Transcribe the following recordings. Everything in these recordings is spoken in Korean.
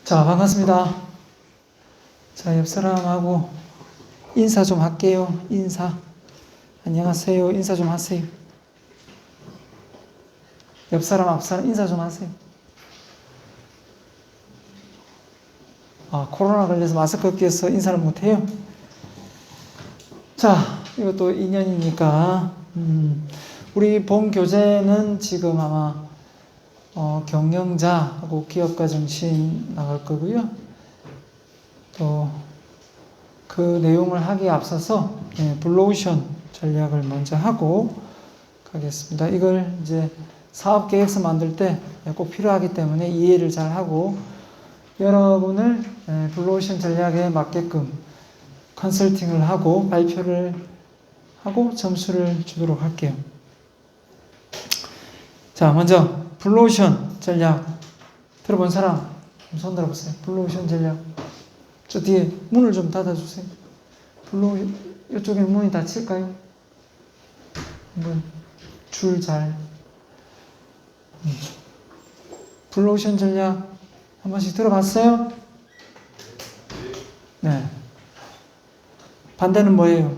자, 반갑습니다. 자, 옆 사람하고 인사 좀 할게요. 인사. 안녕하세요. 인사 좀 하세요. 옆 사람, 앞 사람 인사 좀 하세요. 코로나 걸려서 마스크 끼어서 인사를 못해요. 자, 이것도 2년이니까 우리 본 교재는 지금 아마 경영자하고 기업가 정신 나갈 거고요. 또 그 내용을 하기에 앞서서 블루오션 전략을 먼저 하고 가겠습니다. 이걸 이제 사업 계획서 만들 때 꼭 필요하기 때문에 이해를 잘 하고 여러분을 블루오션 전략에 맞게끔 컨설팅을 하고 발표를 하고 점수를 주도록 할게요. 자, 먼저 블루오션 전략 들어본 사람 손 들어보세요. 블루오션 전략. 저 뒤에 문을 좀 닫아주세요. 이쪽에 문이 닫힐까요? 한번 줄 잘. 블루오션 전략 한 번씩 들어봤어요? 네. 반대는 뭐예요?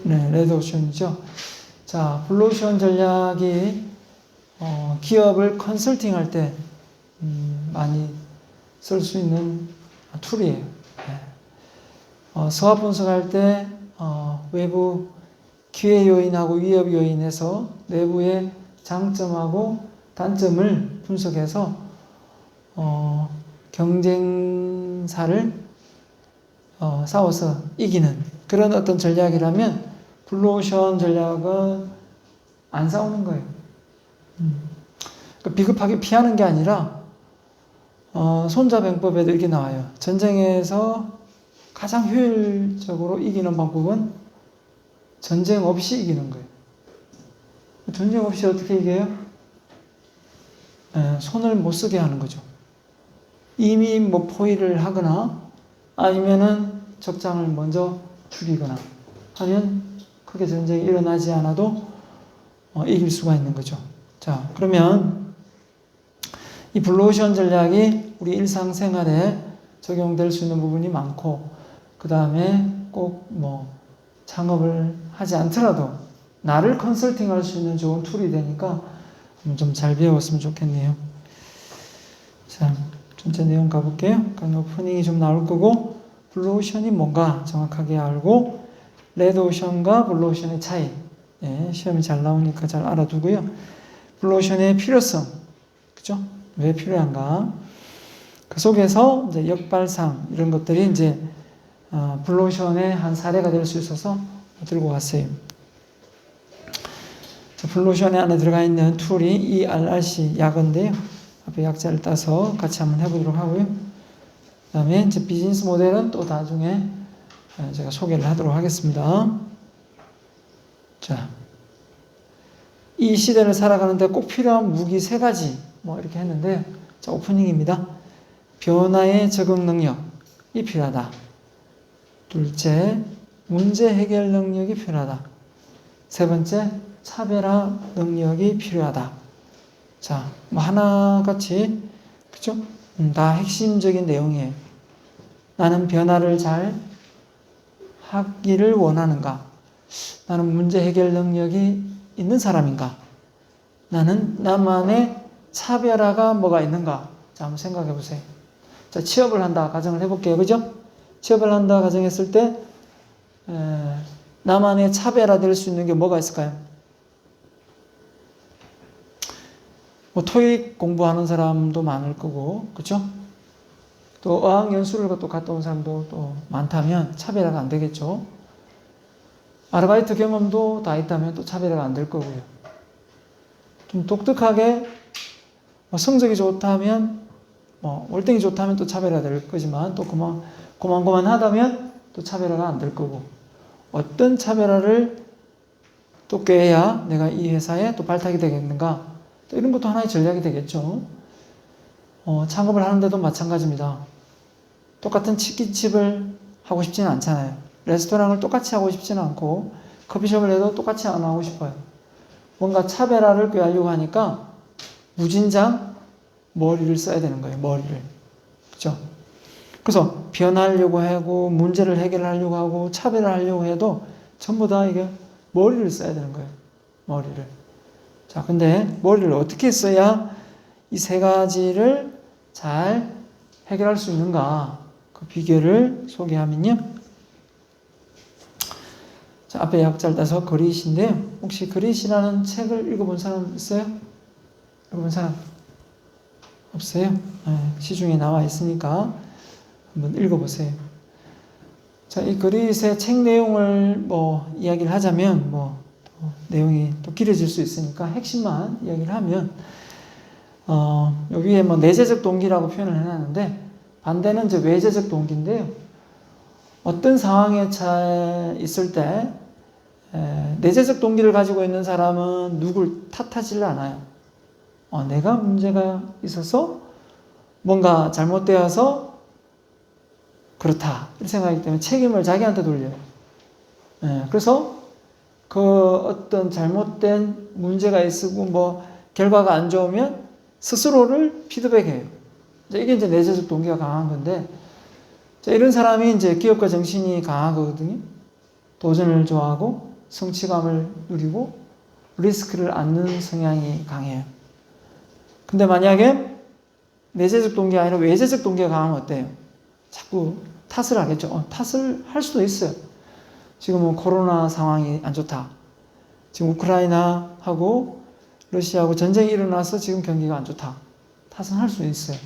네, 레드오션이죠. 자, 블루오션 전략이 기업을 컨설팅할 때 많이 쓸 수 있는 툴이에요. 네. 사업 분석할 때 외부 기회 요인하고 위협 요인에서 내부의 장점하고 단점을 분석해서 경쟁사를 싸워서 이기는 그런 어떤 전략이라면 블루오션 전략은 안 싸우는 거예요. 비겁하게 피하는 게 아니라 손자병법에도 이렇게 나와요. 전쟁에서 가장 효율적으로 이기는 방법은 전쟁 없이 이기는 거예요. 전쟁 없이 어떻게 이겨요? 손을 못 쓰게 하는 거죠. 이미 포위를 하거나 아니면은 적장을 먼저 죽이거나 하면 크게 전쟁이 일어나지 않아도 이길 수가 있는 거죠. 자, 그러면 이 블루오션 전략이 우리 일상생활에 적용될 수 있는 부분이 많고 그 다음에 꼭 창업을 하지 않더라도 나를 컨설팅할 수 있는 좋은 툴이 되니까 좀 잘 배웠으면 좋겠네요. 자, 전체 내용 가볼게요. 강의 오프닝이 좀 나올 거고 블루오션이 뭔가 정확하게 알고 레드오션과 블루오션의 차이 시험이 잘 나오니까 잘 알아두고요. 블루오션의 필요성, 그죠? 왜 필요한가? 그 속에서 이제 역발상 이런 것들이 이제 블루오션의 한 사례가 될 수 있어서 들고 왔어요. 블루오션에 안에 들어가 있는 툴이 ERRC 약어인데요. 앞에 약자를 따서 같이 한번 해보도록 하고요. 그 다음에 이제 비즈니스 모델은 또 나중에 제가 소개를 하도록 하겠습니다. 자, 이 시대를 살아가는데 꼭 필요한 무기 3가지 이렇게 했는데 자, 오프닝입니다. 변화의 적응 능력이 필요하다. 둘째, 문제 해결 능력이 필요하다. 세 번째, 차별화 능력이 필요하다. 자, 하나같이, 그죠? 다 핵심적인 내용이에요. 나는 변화를 잘 하기를 원하는가? 나는 문제 해결 능력이 있는 사람인가? 나는 나만의 차별화가 뭐가 있는가? 자, 한번 생각해 보세요. 자, 취업을 한다 가정을 해볼게요. 그죠? 취업을 한다 가정했을 때 나만의 차별화될 수 있는 게 뭐가 있을까요? 토익 공부하는 사람도 많을 거고, 그렇죠? 또 어학연수를 또 갔다 온 사람도 또 많다면 차별화가 안 되겠죠. 아르바이트 경험도 다 있다면 또 차별화가 안 될 거고요. 좀 독특하게 성적이 좋다면 월등히 좋다면 또 차별화 될 거지만 또 고만고만하다면 또 차별화가 안 될 거고 어떤 차별화를 또 꾀해야 내가 이 회사에 또 발탁이 되겠는가 또 이런 것도 하나의 전략이 되겠죠. 창업을 하는데도 마찬가지입니다. 똑같은 치킨집을 하고 싶지는 않잖아요. 레스토랑을 똑같이 하고 싶지는 않고 커피숍을 해도 똑같이 안 하고 싶어요. 뭔가 차별화를 꾀하려고 하니까 무진장 머리를 써야 되는 거예요. 머리를. 그죠? 그래서 변하려고 하고 문제를 해결하려고 하고 차별화하려고 해도 전부 다 이게 머리를 써야 되는 거예요. 머리를. 자, 근데 머리를 어떻게 써야 이 세 가지를 잘 해결할 수 있는가? 그 비결을 소개하면요. 자, 앞에 약자를 따서 그릿인데요. 혹시 그릿이라는 책을 읽어본 사람 있어요? 읽어본 사람? 없어요? 네, 시중에 나와 있으니까 한번 읽어보세요. 자, 이 그릿의 책 내용을 이야기를 하자면 내용이 또 길어질 수 있으니까 핵심만 이야기를 하면 여기에 내재적 동기라고 표현을 해놨는데 반대는 이제 외재적 동기인데요. 어떤 상황에 있을 때 내재적 동기를 가지고 있는 사람은 누굴 탓하지 않아요. 내가 문제가 있어서 뭔가 잘못되어서 그렇다 이런 생각이기 때문에 책임을 자기한테 돌려요. 그래서 그 어떤 잘못된 문제가 있고 결과가 안 좋으면 스스로를 피드백해요. 이게 이제 내재적 동기가 강한 건데, 이런 사람이 이제 기업가 정신이 강하거든요. 도전을 좋아하고 성취감을 누리고 리스크를 안는 성향이 강해요. 근데 만약에 내재적 동기가 아니라 외재적 동기가 강하면 어때요? 자꾸 탓을 하겠죠. 탓을 할 수도 있어요. 지금 코로나 상황이 안 좋다. 지금 우크라이나하고 러시아하고 전쟁이 일어나서 지금 경기가 안 좋다. 탓은 할 수 있어요.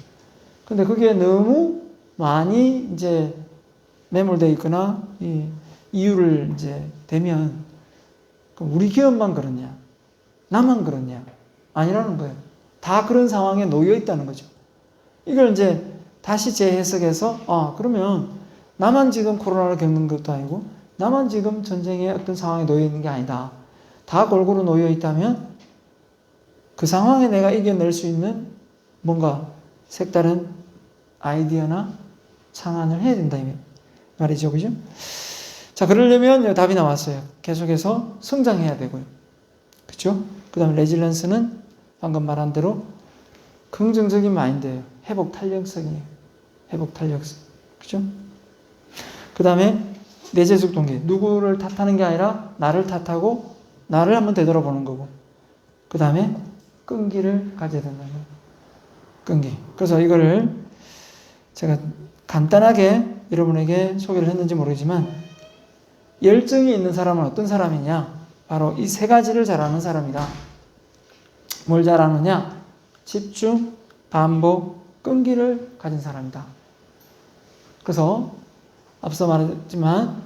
근데 그게 너무 많이 이제 매몰되어 있거나 이유를 이제 대면 우리 기업만 그러냐? 나만 그러냐? 아니라는 거예요. 다 그런 상황에 놓여 있다는 거죠. 이걸 이제 다시 재해석해서 그러면 나만 지금 코로나를 겪는 것도 아니고 나만 지금 전쟁의 어떤 상황에 놓여 있는 게 아니다. 다 골고루 놓여 있다면 그 상황에 내가 이겨낼 수 있는 뭔가 색다른 아이디어나 창안을 해야 된다 이 말이죠. 그죠? 자, 그러려면 답이 나왔어요. 계속해서 성장해야 되고요. 그렇죠? 그 다음에 레질런스는 방금 말한 대로 긍정적인 마인드예요. 회복 탄력성이에요. 회복 탄력성. 그죠? 그 다음에 내재적 동기. 누구를 탓하는 게 아니라 나를 탓하고 나를 한번 되돌아보는 거고. 그 다음에 끈기를 가져야 된다는 거예요. 끈기. 그래서 이거를 제가 간단하게 여러분에게 소개를 했는지 모르지만 열정이 있는 사람은 어떤 사람이냐? 바로 이 세 가지를 잘하는 사람이다. 뭘 잘하느냐? 집중, 반복, 끈기를 가진 사람이다. 그래서 앞서 말했지만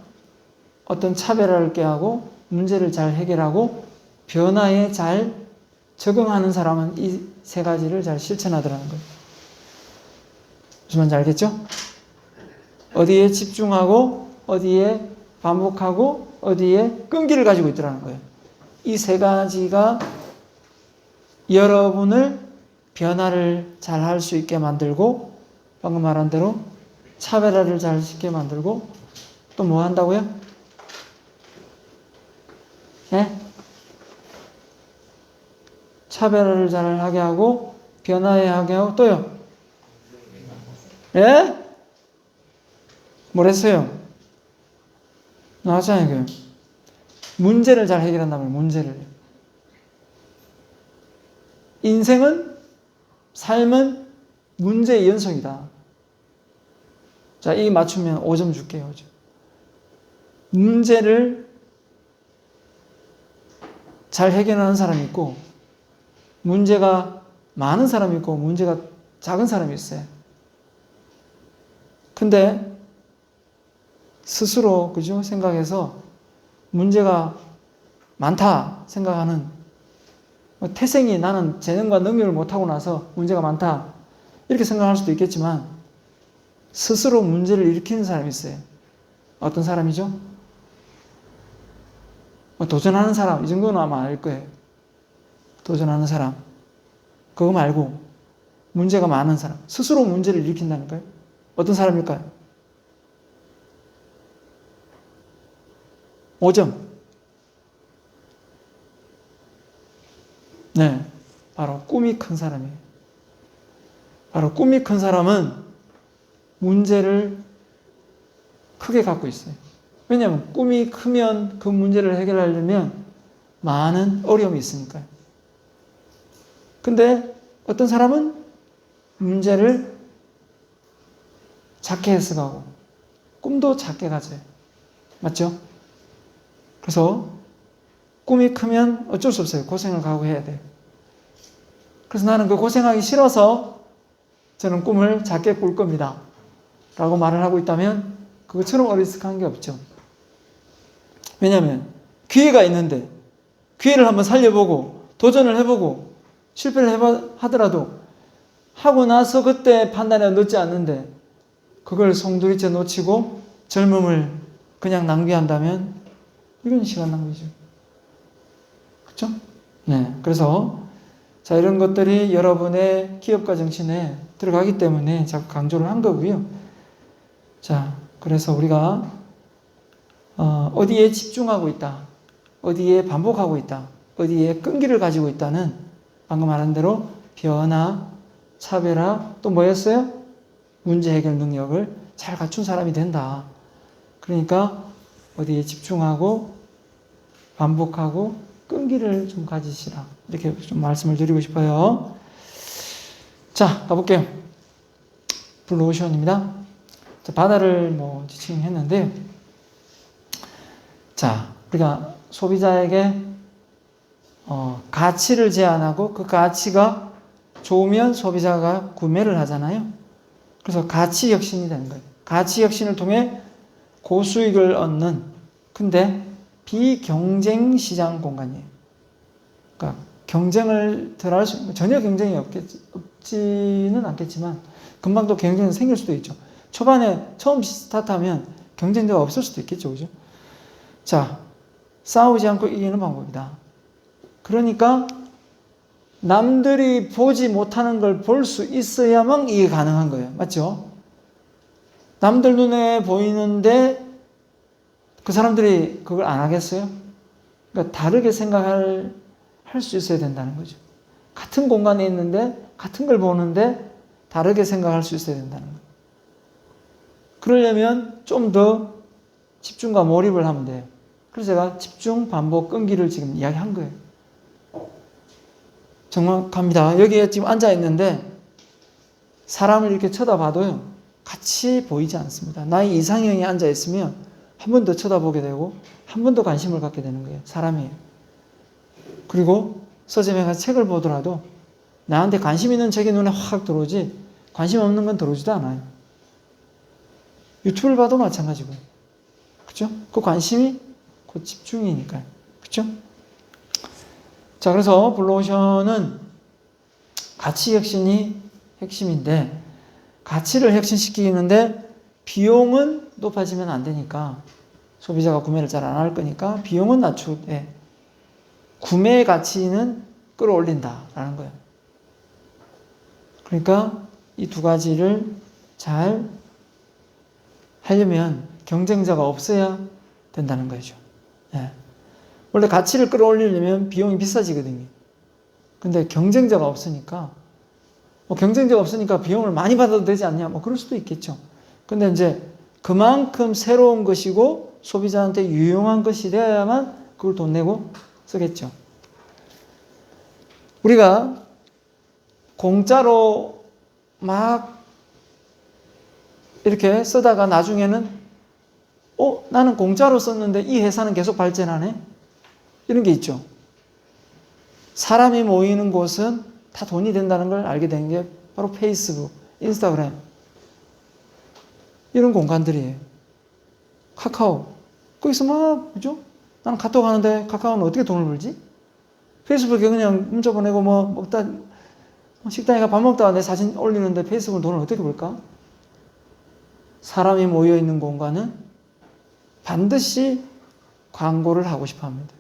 어떤 차별화를 꾀하고 문제를 잘 해결하고 변화에 잘 적응하는 사람은 이 세 가지를 잘 실천하더라는 거예요. 무슨 말인지 알겠죠? 어디에 집중하고 어디에 반복하고 어디에 끈기를 가지고 있더라는 거예요. 이 세 가지가 여러분을 변화를 잘 할 수 있게 만들고 방금 말한 대로 차별화를 잘 쉽게 만들고 또 뭐 한다고요? 예? 차별화를 잘 하게 하고 변화에 하게 하고 또요? 예? 뭐랬어요? 나왔잖아요. 문제를 잘 해결한다면 문제를. 인생은 삶은 문제의 연속이다. 자, 이 맞추면 5점 줄게요. 5점. 문제를 잘 해결하는 사람이 있고 문제가 많은 사람이 있고 문제가 작은 사람이 있어요. 근데 스스로 그죠? 생각해서 문제가 많다 생각하는 태생이 나는 재능과 능력을 못하고 나서 문제가 많다 이렇게 생각할 수도 있겠지만 스스로 문제를 일으키는 사람이 있어요. 어떤 사람이죠? 도전하는 사람 이 정도는 아마 알 거예요. 도전하는 사람 그거 말고 문제가 많은 사람 스스로 문제를 일으킨다니까요. 어떤 사람일까요? 5점. 네, 바로 꿈이 큰 사람이에요. 바로 꿈이 큰 사람은 문제를 크게 갖고 있어요. 왜냐하면 꿈이 크면 그 문제를 해결하려면 많은 어려움이 있으니까요. 근데 어떤 사람은 문제를 작게 해석하고 꿈도 작게 가져요. 맞죠? 그래서 꿈이 크면 어쩔 수 없어요. 고생을 각오해야 돼요. 그래서 나는 그 고생하기 싫어서 저는 꿈을 작게 꿀 겁니다. 라고 말을 하고 있다면 그것처럼 어리석한 게 없죠. 왜냐하면 기회가 있는데 기회를 한번 살려보고 도전을 해보고 실패를 하더라도 하고 나서 그때 판단에 늦지 않는데 그걸 송두리째 놓치고 젊음을 그냥 낭비한다면 이건 시간 낭비죠. 그렇죠? 네. 그래서 자, 이런 것들이 여러분의 기업가 정신에 들어가기 때문에 자꾸 강조를 한 거고요. 자, 그래서 우리가 어디에 집중하고 있다, 어디에 반복하고 있다, 어디에 끈기를 가지고 있다는 방금 말한 대로 변화, 차별화, 또 뭐였어요? 문제 해결 능력을 잘 갖춘 사람이 된다. 그러니까 어디에 집중하고 반복하고 끈기를 좀 가지시라. 이렇게 좀 말씀을 드리고 싶어요. 자, 가볼게요. 블루오션입니다. 자, 바다를 지칭했는데요. 자, 우리가 소비자에게 가치를 제안하고 그 가치가 좋으면 소비자가 구매를 하잖아요. 그래서 가치 혁신이 되는 거예요. 가치 혁신을 통해 고수익을 얻는, 근데 비경쟁 시장 공간이에요. 그러니까 경쟁을 덜 할 수, 전혀 경쟁이 없지는 않겠지만 금방 또 경쟁이 생길 수도 있죠. 초반에 처음 스타트하면 경쟁자가 없을 수도 있겠죠. 그죠? 자, 싸우지 않고 이기는 방법이다. 그러니까 남들이 보지 못하는 걸 볼 수 있어야만 이게 가능한 거예요. 맞죠? 남들 눈에 보이는데 그 사람들이 그걸 안 하겠어요? 그러니까 다르게 생각할 수 있어야 된다는 거죠. 같은 공간에 있는데 같은 걸 보는데 다르게 생각할 수 있어야 된다는 거예요. 그러려면 좀 더 집중과 몰입을 하면 돼요. 그래서 제가 집중, 반복, 끈기를 지금 이야기한 거예요. 정확합니다. 여기에 지금 앉아 있는데 사람을 이렇게 쳐다봐도요, 같이 보이지 않습니다. 나의 이상형이 앉아 있으면 한 번 더 쳐다보게 되고 한 번 더 관심을 갖게 되는 거예요. 사람이에요. 그리고 서점에 가서 책을 보더라도 나한테 관심 있는 책이 눈에 확 들어오지 관심 없는 건 들어오지도 않아요. 유튜브를 봐도 마찬가지고요. 그렇죠? 그 관심이 그 집중이니까요. 그렇죠? 자, 그래서 블루오션은 가치 혁신이 핵심인데 가치를 혁신시키는데 비용은 높아지면 안 되니까 소비자가 구매를 잘 안 할 거니까 비용은 낮추되 구매 가치는 끌어올린다라는 거예요. 그러니까 이 두 가지를 잘 하려면 경쟁자가 없어야 된다는 거죠. 예. 원래 가치를 끌어올리려면 비용이 비싸지거든요. 근데 경쟁자가 없으니까 경쟁자가 없으니까 비용을 많이 받아도 되지 않냐? 그럴 수도 있겠죠. 근데 이제 그만큼 새로운 것이고 소비자한테 유용한 것이 되어야만 그걸 돈 내고 쓰겠죠. 우리가 공짜로 막 이렇게 쓰다가 나중에는 나는 공짜로 썼는데 이 회사는 계속 발전하네? 이런 게 있죠. 사람이 모이는 곳은 다 돈이 된다는 걸 알게 된 게 바로 페이스북, 인스타그램 이런 공간들이에요. 카카오 거기서 막 그죠? 나는 카톡 하는데 카카오는 어떻게 돈을 벌지? 페이스북에 그냥 문자 보내고 먹다 식당에 가 밥 먹다가 내 사진 올리는데 페이스북은 돈을 어떻게 벌까? 사람이 모여있는 공간은 반드시 광고를 하고 싶어 합니다.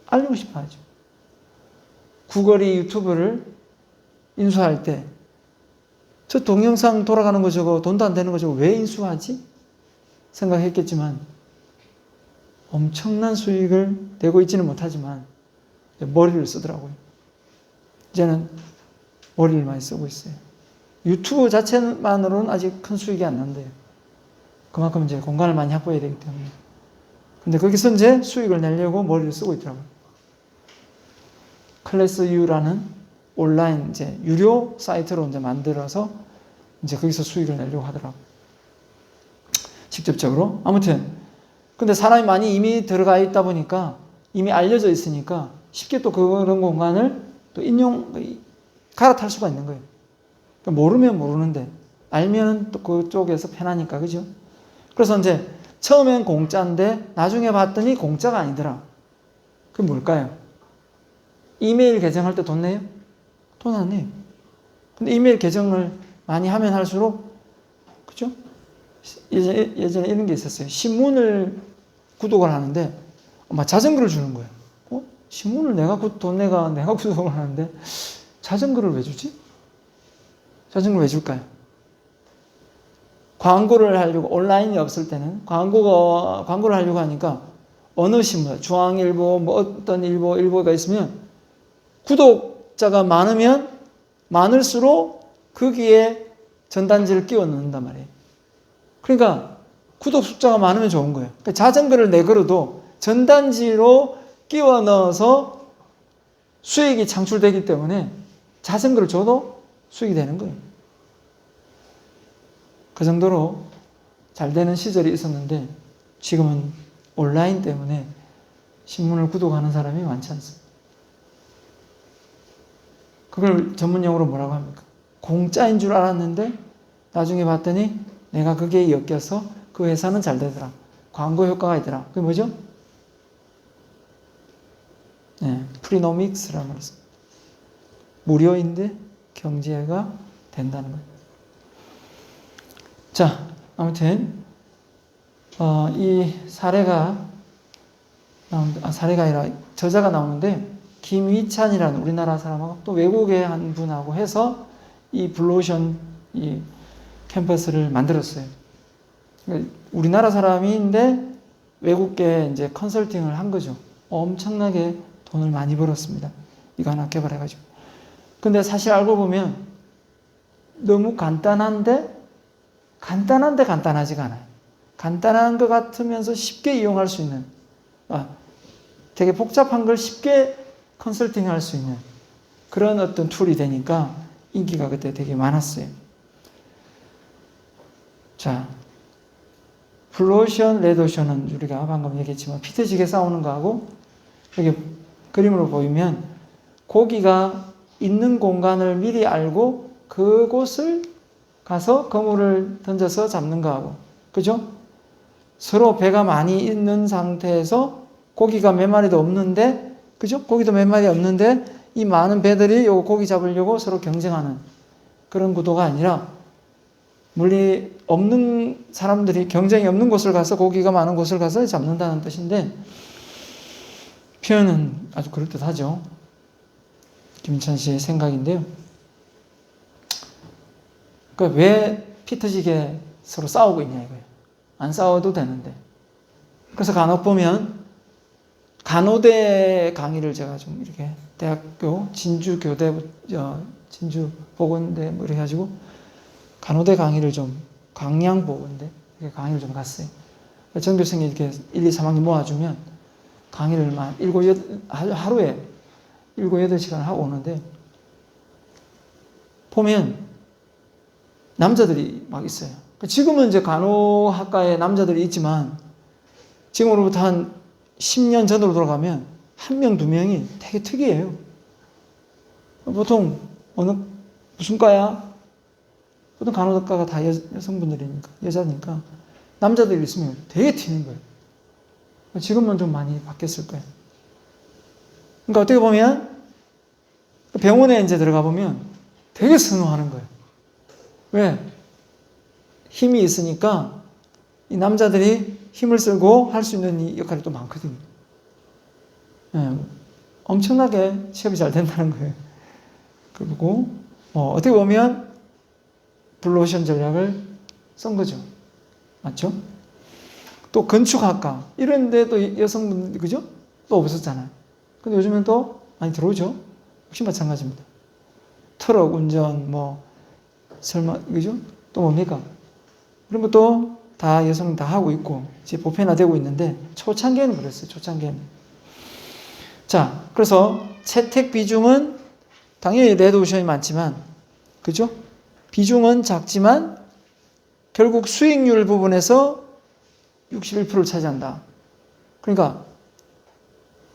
알리고 싶어 하죠. 구글이 유튜브를 인수할 때 저 동영상 돌아가는 거 저거 돈도 안 되는 거 저거 왜 인수하지? 생각했겠지만 엄청난 수익을 내고 있지는 못하지만 머리를 쓰더라고요. 이제는 머리를 많이 쓰고 있어요. 유튜브 자체만으로는 아직 큰 수익이 안 난대요. 그만큼 이제 공간을 많이 확보해야 되기 때문에. 근데 거기서 이제 수익을 내려고 머리를 쓰고 있더라고요. 클래스 U라는 온라인 이제 유료 사이트로 이제 만들어서 이제 거기서 수익을 내려고 하더라고요. 직접적으로. 아무튼. 근데 사람이 많이 이미 들어가 있다 보니까 이미 알려져 있으니까 쉽게 또 그런 공간을 또 갈아탈 수가 있는 거예요. 그러니까 모르면 모르는데 알면 또 그쪽에서 편하니까, 그죠? 그래서 이제 처음엔 공짜인데 나중에 봤더니 공짜가 아니더라. 그게 뭘까요? 이메일 계정할 때 돈 내요? 돈 안 내요. 근데 이메일 계정을 많이 하면 할수록, 그죠? 예전에 이런 게 있었어요. 신문을 구독을 하는데 자전거를 주는 거예요. 신문을 내가 구독을 하는데 자전거를 왜 주지? 자전거를 왜 줄까요? 광고를 하려고, 온라인이 없을 때는 광고를 하려고 하니까 어느 신문, 중앙일보, 뭐 어떤 일보가 있으면 구독자가 많으면 많을수록 거기에 전단지를 끼워 넣는단 말이에요. 그러니까 구독 숫자가 많으면 좋은 거예요. 그러니까 자전거를 내걸어도 전단지로 끼워 넣어서 수익이 창출되기 때문에 자전거를 줘도 수익이 되는 거예요. 그 정도로 잘 되는 시절이 있었는데 지금은 온라인 때문에 신문을 구독하는 사람이 많지 않습니다. 그걸 전문용어로 뭐라고 합니까? 공짜인 줄 알았는데 나중에 봤더니 내가 그게 엮여서 그 회사는 잘 되더라. 광고 효과가 있더라. 그게 뭐죠? 네, 프리노믹스라는 걸 씁니다. 무료인데 경제가 된다는 거예요. 자, 아무튼 이 사례가 아니라 저자가 나오는데 김위찬이라는 우리나라 사람하고 또 외국의 한 분하고 해서 이 블루오션 이 캠퍼스를 만들었어요. 그러니까 우리나라 사람인데 외국계 이제 컨설팅을 한 거죠. 엄청나게 돈을 많이 벌었습니다. 이거 하나 개발해가지고. 근데 사실 알고 보면 너무 간단한데 간단하지가 않아요. 간단한 것 같으면서 쉽게 이용할 수 있는, 되게 복잡한 걸 쉽게 컨설팅 할 수 있는 그런 어떤 툴이 되니까 인기가 그때 되게 많았어요. 자, 블루오션, 레드오션은 우리가 방금 얘기했지만 피트지게 싸우는 거하고 여기 그림으로 보이면 고기가 있는 공간을 미리 알고 그곳을 가서 그물을 던져서 잡는 거하고, 그죠? 서로 배가 많이 있는 상태에서 고기가 몇 마리도 없는데, 그죠? 고기도 몇 마리 없는데 이 많은 배들이 요 고기 잡으려고 서로 경쟁하는 그런 구도가 아니라 물리 없는 사람들이 경쟁이 없는 곳을 가서 고기가 많은 곳을 가서 잡는다는 뜻인데 표현은 아주 그럴듯하죠. 김인찬 씨의 생각인데요. 그러니까 왜 피터지게 서로 싸우고 있냐 이거예요. 안 싸워도 되는데. 그래서 간혹 보면 간호대 강의를 제가 좀 이렇게 대학교 진주교대 진주보건대 뭐 이렇게 해가지고 간호대 강의를 좀 강양보건대 이렇게 강의를 좀 갔어요. 전교생이 이렇게 1, 2, 3학년 모아주면 강의를 막 하루에 7, 8시간 하고 오는데 보면 남자들이 막 있어요. 지금은 이제 간호학과에 남자들이 있지만 지금으로부터 한 10년 전으로 돌아가면 1명, 2명이 되게 특이해요. 보통 무슨 과야? 보통 간호학과가 다 여성분들이니까, 여자니까 남자들이 있으면 되게 튀는 거예요. 지금은 좀 많이 바뀌었을 거예요. 그러니까 어떻게 보면 병원에 이제 들어가 보면 되게 선호하는 거예요. 왜? 힘이 있으니까 이 남자들이 힘을 쓰고 할 수 있는 이 역할이 또 많거든요. 네, 엄청나게 취업이 잘 된다는 거예요. 그리고 어떻게 보면 블루오션 전략을 쓴 거죠. 맞죠? 또 건축학과 이런 데도 여성분들 그죠? 또 없었잖아요. 근데 요즘엔 또 많이 들어오죠. 역시 마찬가지입니다. 트럭 운전, 뭐, 설마, 그죠? 또 뭡니까? 이런 것도 다 여성 다 하고 있고, 이제 보편화되고 있는데, 초창기에는 그랬어요, 초창기에는. 자, 그래서 채택 비중은 당연히 레드오션이 많지만, 그죠? 비중은 작지만, 결국 수익률 부분에서 61%를 차지한다. 그러니까,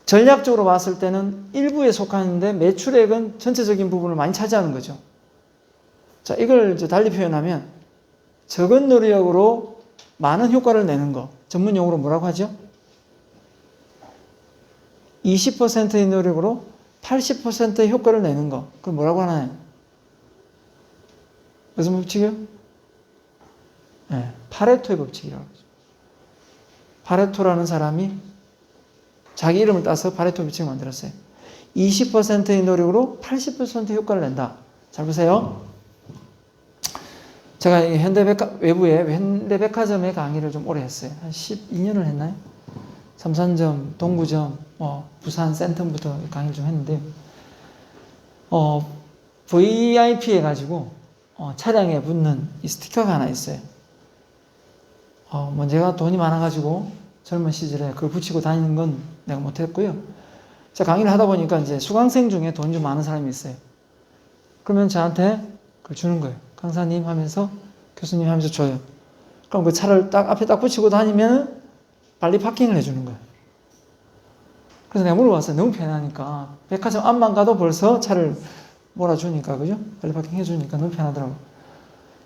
전략적으로 봤을 때는 일부에 속하는데 매출액은 전체적인 부분을 많이 차지하는 거죠. 자, 이걸 이제 달리 표현하면 적은 노력으로 많은 효과를 내는 거. 전문 용어로 뭐라고 하죠? 20%의 노력으로 80%의 효과를 내는 거. 그걸 뭐라고 하나요? 무슨 법칙이요? 네, 파레토의 법칙이라고 하죠. 파레토라는 사람이 자기 이름을 따서 파레토 법칙을 만들었어요. 20%의 노력으로 80%의 효과를 낸다. 잘 보세요. 제가 외부에 현대백화점의 강의를 좀 오래 했어요. 한 12년을 했나요? 삼산점, 동구점, 부산 센텀부터 강의를 좀 했는데, VIP 해가지고, 차량에 붙는 이 스티커가 하나 있어요. 제가 돈이 많아가지고 젊은 시절에 그걸 붙이고 다니는 건 내가 못했고요. 제가 강의를 하다 보니까 이제 수강생 중에 돈 좀 많은 사람이 있어요. 그러면 저한테 그걸 주는 거예요. 강사님 하면서, 교수님 하면서 줘요. 그럼 그 차를 딱 앞에 딱 붙이고 다니면 빨리 파킹을 해주는 거예요. 그래서 내가 물어봤어요. 너무 편하니까. 백화점 앞만 가도 벌써 차를 몰아주니까, 그죠? 빨리 파킹 해주니까 너무 편하더라고요.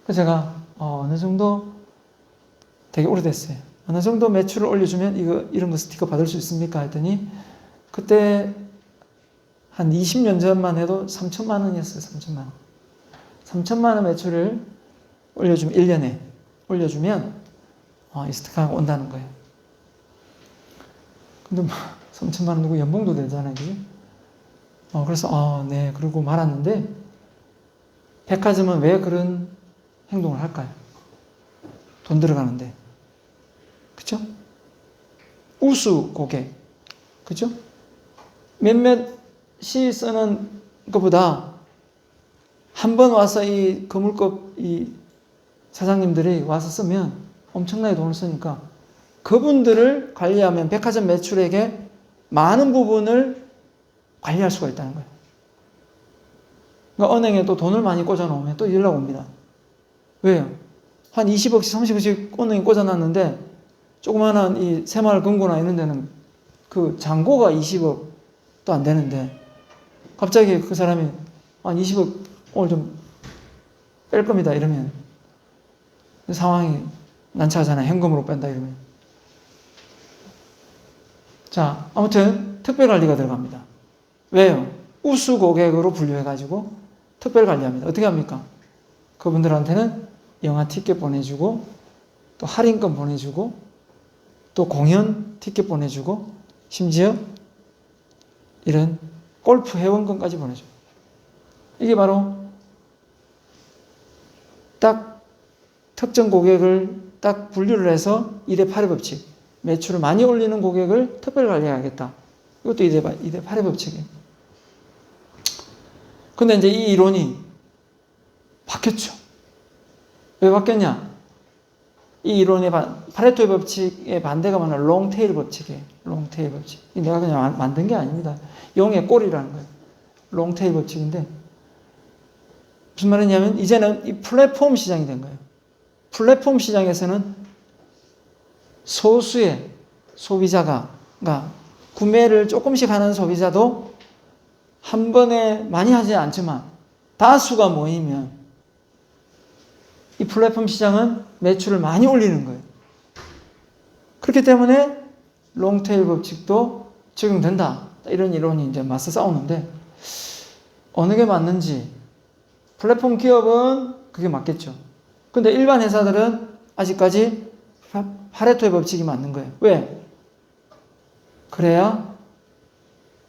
그래서 제가, 어느 정도 되게 오래됐어요. 어느 정도 매출을 올려주면 이런 거 스티커 받을 수 있습니까? 했더니, 그때 한 20년 전만 해도 3천만 원이었어요. 3천만 원. 3천만 원 매출을 올려주면, 1년에 올려주면, 이 스티커가 온다는 거예요. 근데 뭐, 3천만 원 누구 연봉도 되잖아요. 그죠? 그래서, 네. 그러고 말았는데, 백화점은 왜 그런 행동을 할까요? 돈 들어가는데. 그쵸? 우수 고객. 그쵸? 몇몇이 쓰는 것보다 한 번 와서 이 거물급 이 사장님들이 와서 쓰면 엄청나게 돈을 쓰니까 그분들을 관리하면 백화점 매출액의 많은 부분을 관리할 수가 있다는 거예요. 그러니까 은행에 또 돈을 많이 꽂아놓으면 또 연락 옵니다. 왜요? 한 20억씩, 30억씩 은행에 꽂아놨는데 조그마한 이 새마을 금고나 이런 데는 그 잔고가 20억도 안 되는데 갑자기 그 사람이 한 20억 오늘 좀 뺄 겁니다 이러면 상황이 난처하잖아요. 현금으로 뺀다 이러면. 자, 아무튼 특별관리가 들어갑니다. 왜요? 우수 고객으로 분류해가지고 특별관리합니다. 어떻게 합니까? 그분들한테는 영화 티켓 보내주고 또 할인권 보내주고 또 공연 티켓 보내주고 심지어 이런 골프 회원권까지 보내줘요. 이게 바로 딱 특정 고객을 딱 분류를 해서 2대 8의 법칙. 매출을 많이 올리는 고객을 특별 관리해야겠다. 이것도 2대 8의 법칙이에요. 근데 이제 이 이론이 바뀌었죠. 왜 바뀌었냐? 이 이론의 파레토의 법칙의 반대가 뭐냐? 롱테일 법칙이에요. 롱테일 법칙. 내가 그냥 만든 게 아닙니다. 용의 꼬리라는 거예요. 롱테일 법칙인데 무슨 말이냐면 이제는 이 플랫폼 시장이 된 거예요. 플랫폼 시장에서는 소수의 소비자가 그러니까 구매를 조금씩 하는 소비자도 한 번에 많이 하지 않지만 다수가 모이면 이 플랫폼 시장은 매출을 많이 올리는 거예요. 그렇기 때문에 롱테일 법칙도 적용된다. 이런 이론이 이제 맞서 싸우는데 어느 게 맞는지 플랫폼 기업은 그게 맞겠죠. 근데 일반 회사들은 아직까지 파레토의 법칙이 맞는 거예요. 왜? 그래야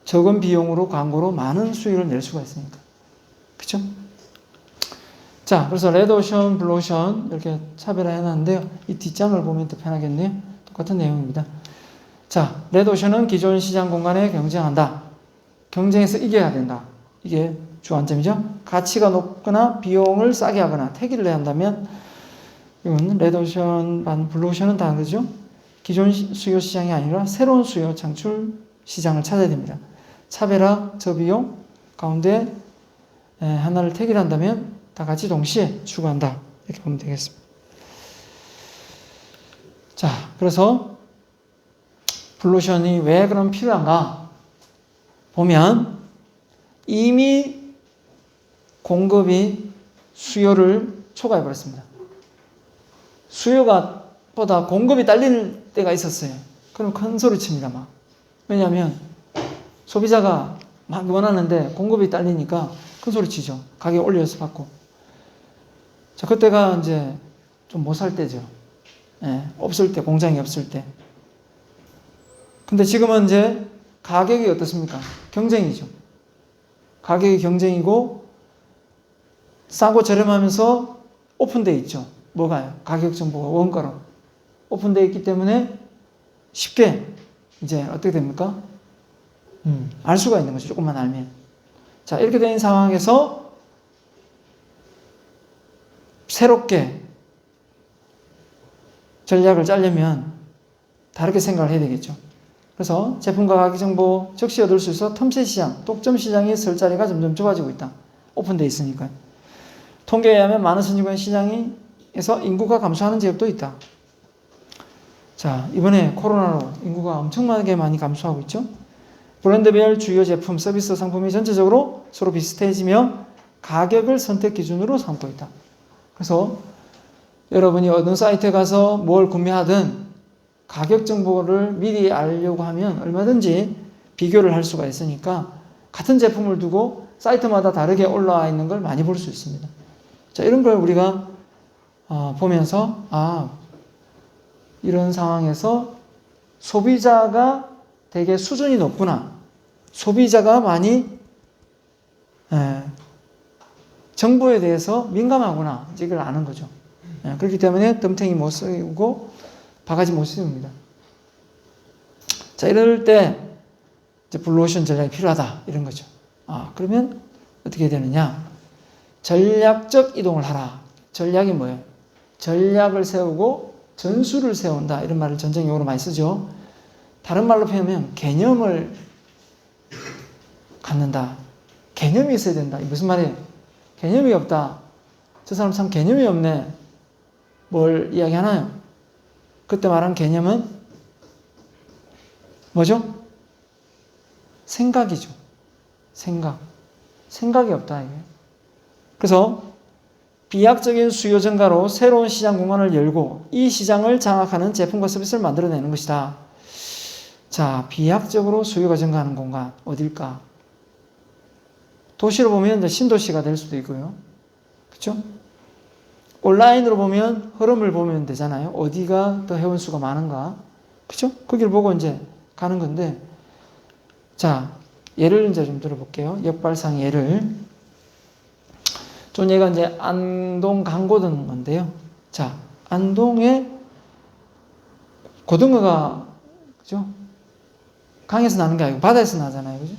적은 비용으로 광고로 많은 수익을 낼 수가 있으니까. 그쵸? 자, 그래서 레드오션, 블루오션 이렇게 차별화 해놨는데요. 이 뒷장을 보면 더 편하겠네요. 똑같은 내용입니다. 자, 레드오션은 기존 시장 공간에 경쟁한다. 경쟁에서 이겨야 된다. 이게 주안점이죠. 가치가 높거나 비용을 싸게 하거나 태기를 내야 한다면 이건 레드오션 반 블루오션은 다 그러죠. 기존 수요 시장이 아니라 새로운 수요 창출 시장을 찾아야 됩니다. 차별화, 저비용 가운데 하나를 택일한다면 다 같이 동시에 추구한다. 이렇게 보면 되겠습니다. 자, 그래서 블루오션이 왜 그럼 필요한가? 보면 이미 공급이 수요를 초과해 버렸습니다. 수요가 보다 공급이 딸릴 때가 있었어요. 그럼 큰 소리 칩니다, 막. 왜냐하면 소비자가 막 원하는데 공급이 딸리니까 큰 소리 치죠. 가격 올려서 받고. 자, 그때가 이제 좀 못 살 때죠. 없을 때, 공장이 없을 때. 근데 지금은 이제 가격이 어떻습니까? 경쟁이죠. 가격이 경쟁이고 싸고 저렴하면서 오픈되어 있죠. 뭐가요? 가격 정보가 원가로 오픈되어 있기 때문에 쉽게 이제 어떻게 됩니까? 알 수가 있는 거죠. 조금만 알면. 자, 이렇게 된 상황에서 새롭게 전략을 짜려면 다르게 생각을 해야 되겠죠. 그래서 제품과 가격 정보 즉시 얻을 수 있어 틈새 시장, 독점 시장이 설 자리가 점점 좁아지고 있다. 오픈되어 있으니까. 통계에 의하면 많은 선진국의 시장에서 인구가 감소하는 지역도 있다. 자, 이번에 코로나로 인구가 엄청나게 많이 감소하고 있죠. 브랜드별 주요 제품, 서비스, 상품이 전체적으로 서로 비슷해지며 가격을 선택 기준으로 삼고 있다. 그래서 여러분이 어느 사이트에 가서 뭘 구매하든 가격 정보를 미리 알려고 하면 얼마든지 비교를 할 수가 있으니까 같은 제품을 두고 사이트마다 다르게 올라와 있는 걸 많이 볼 수 있습니다. 자, 이런 걸 우리가 보면서 이런 상황에서 소비자가 되게 수준이 높구나. 소비자가 많이 정보에 대해서 민감하구나. 이걸 아는 거죠. 그렇기 때문에 덤탱이 못 쓰고 바가지 못 씌웁니다. 자, 이럴 때 이제 블루오션 전략이 필요하다. 이런 거죠. 그러면 어떻게 되느냐? 전략적 이동을 하라. 전략이 뭐예요? 전략을 세우고 전술을 세운다. 이런 말을 전쟁용어로 많이 쓰죠. 다른 말로 표현하면 개념을 갖는다. 개념이 있어야 된다. 이게 무슨 말이에요? 개념이 없다. 저 사람 참 개념이 없네. 뭘 이야기하나요? 그때 말한 개념은 뭐죠? 생각이죠. 생각이 없다. 이게. 그래서 비약적인 수요 증가로 새로운 시장 공간을 열고 이 시장을 장악하는 제품과 서비스를 만들어내는 것이다. 자, 비약적으로 수요가 증가하는 공간 어딜까? 도시로 보면 이제 신도시가 될 수도 있고요. 그렇죠? 온라인으로 보면 흐름을 보면 되잖아요. 어디가 더 회원수가 많은가? 그렇죠? 거기를 보고 이제 가는 건데, 자, 예를 이제 좀 들어볼게요. 역발상 예를. 전 얘가 이제 안동 강고등어인데요. 자, 안동에 고등어가, 그죠? 강에서 나는 게 아니고 바다에서 나잖아요. 그죠?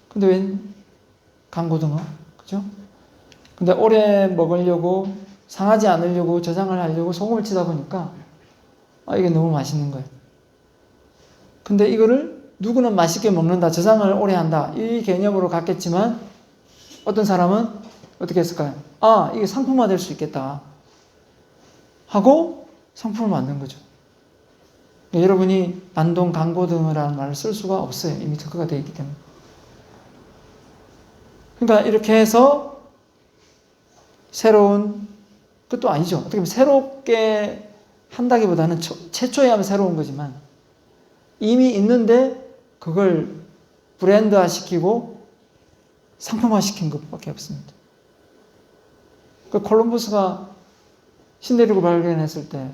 근데 웬 강고등어? 그죠? 근데 오래 먹으려고, 상하지 않으려고, 저장을 하려고 소금을 치다 보니까, 이게 너무 맛있는 거예요. 근데 이거를 누구는 맛있게 먹는다, 저장을 오래 한다, 이 개념으로 갔겠지만, 어떤 사람은 어떻게 했을까요? 이게 상품화 될 수 있겠다. 하고 상품을 만든 거죠. 그러니까 여러분이 안동 강고등어라는 말을 쓸 수가 없어요. 이미 특허가 되어 있기 때문에. 그러니까 이렇게 해서 새로운, 그것도 아니죠. 어떻게 보면 새롭게 한다기보다는 최초에 하면 새로운 거지만 이미 있는데 그걸 브랜드화 시키고 상품화 시킨 것밖에 없습니다. 그 콜럼버스가 신대륙을 발견했을 때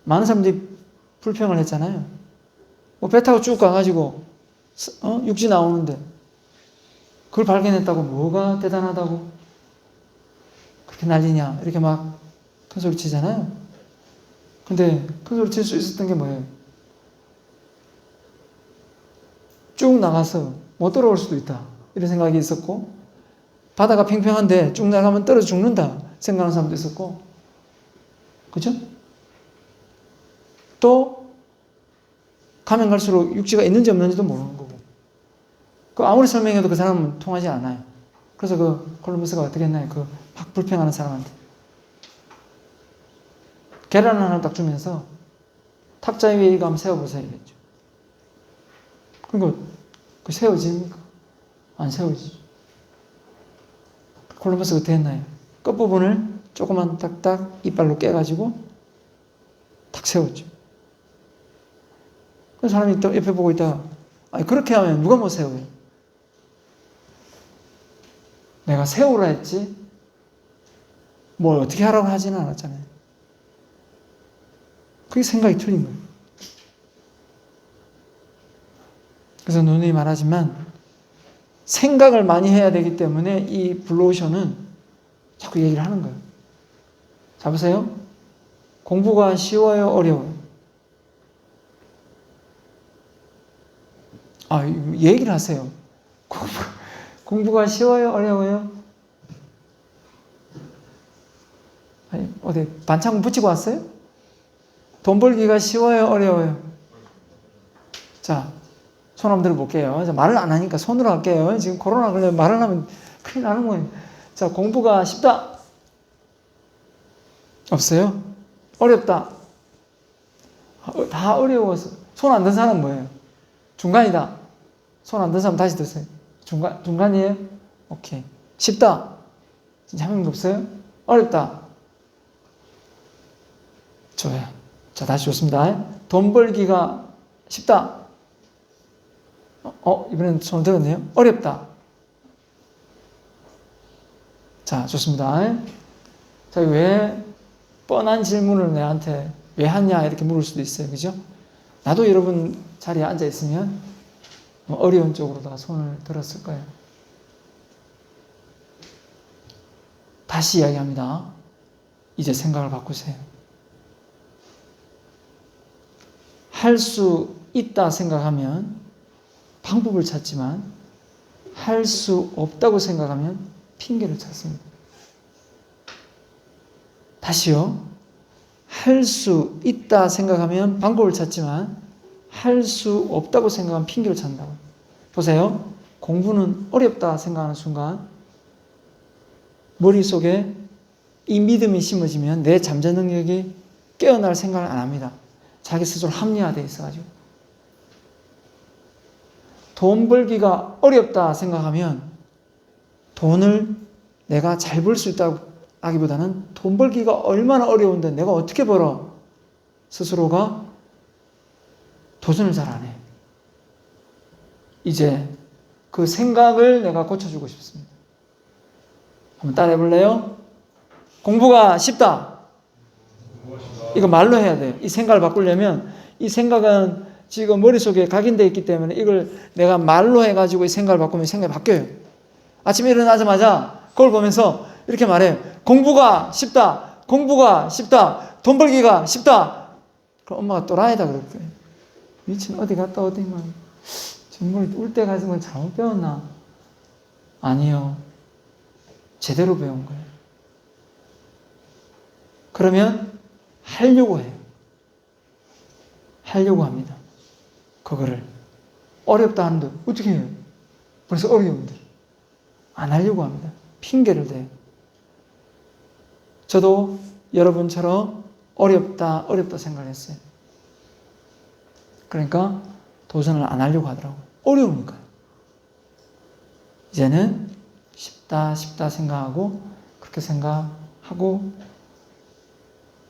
많은 사람들이 불평을 했잖아요. 배 타고 쭉 가가지고 육지 나오는데 그걸 발견했다고 뭐가 대단하다고 그렇게 난리냐 이렇게 막 큰 소리 치잖아요. 근데 큰 소리 칠 수 있었던 게 뭐예요? 쭉 나가서 못 돌아올 수도 있다 이런 생각이 있었고, 바다가 팽팽한데 쭉 나가면 떨어져 죽는다 생각하는 사람도 있었고, 그죠? 또 가면 갈수록 육지가 있는지 없는지도 모르는 거고, 그 아무리 설명해도 그 사람은 통하지 않아요. 그래서 그 콜럼버스가 어떻게 했나요? 그 막 불평하는 사람한테 계란 하나 딱 주면서 탁자 위에 이거 한번 세워보세요 이랬죠. 그러니까 그 세워집니까? 안 세워지죠. 콜럼버스가 어떻게 했나요? 끝부분을 조그만 딱딱 이빨로 깨가지고 탁 세웠죠. 그 사람이 또 옆에 보고 있다가, 아니 그렇게 하면 누가 못 세워요? 내가 세우라 했지 뭘 어떻게 하라고 하지는 않았잖아요. 그게 생각이 틀린 거예요. 그래서 누누이 말하지만 생각을 많이 해야 되기 때문에 이 블루오션은 자꾸 얘기를 하는 거예요. 자, 보세요. 공부가 쉬워요, 어려워요? 아, 얘기를 하세요. 공부가 쉬워요, 어려워요? 아니, 어디 반창고 붙이고 왔어요? 돈 벌기가 쉬워요, 어려워요? 자, 손 한번 들어볼게요. 자, 말을 안 하니까 손으로 할게요. 지금 코로나 걸려 말을 하면 큰일 나는 거예요. 자, 공부가 쉽다? 없어요? 어렵다? 다 어려워서. 손 안 든 사람 뭐예요? 중간이다. 손 안 든 사람 다시 드세요. 중간이에요? 오케이. 쉽다? 진짜 한 명도 없어요? 어렵다? 좋아요. 자, 다시 좋습니다. 돈 벌기가 쉽다? 이번엔 손을 들었네요. 어렵다? 자, 좋습니다. 자, 왜 뻔한 질문을 내한테 왜 하냐 이렇게 물을 수도 있어요. 그죠? 나도 여러분 자리에 앉아 있으면 어려운 쪽으로다가 손을 들었을 거예요. 다시 이야기합니다. 이제 생각을 바꾸세요. 할 수 있다 생각하면 방법을 찾지만 할 수 없다고 생각하면 핑계를 찾습니다. 다시요. 할 수 있다 생각하면 방법을 찾지만 할 수 없다고 생각하면 핑계를 찾는다고요. 보세요. 공부는 어렵다 생각하는 순간 머릿속에 이 믿음이 심어지면 내 잠재 능력이 깨어날 생각을 안 합니다. 자기 스스로 합리화되어 있어가지고. 돈 벌기가 어렵다 생각하면 돈을 내가 잘 벌 수 있다고 하기보다는 돈 벌기가 얼마나 어려운데 내가 어떻게 벌어? 스스로가 도전을 잘 안 해. 이제 그 생각을 내가 고쳐주고 싶습니다. 한번 따라해 볼래요? 공부가 쉽다. 이거 말로 해야 돼요. 이 생각을 바꾸려면 이 생각은 지금 머릿속에 각인되어 있기 때문에 이걸 내가 말로 해가지고 이 생각을 바꾸면 생각이 바뀌어요. 아침에 일어나자마자 그걸 보면서 이렇게 말해요. 공부가 쉽다. 공부가 쉽다. 돈 벌기가 쉽다. 그럼 엄마가 또라이다 그럴 거예요. 미친 어디 갔다 오더니만 정말 울 때 가서 뭘 잘못 배웠나? 아니요. 제대로 배운 거예요. 그러면 하려고 해요. 하려고 합니다. 그거를. 어렵다 하는데 어떻게 해요? 벌써 어려운데. 안 하려고 합니다. 핑계를 대요. 저도 여러분처럼 어렵다 생각을 했어요. 그러니까 도전을 안 하려고 하더라고요. 어려우니까요. 이제는 쉽다 생각하고 그렇게 생각하고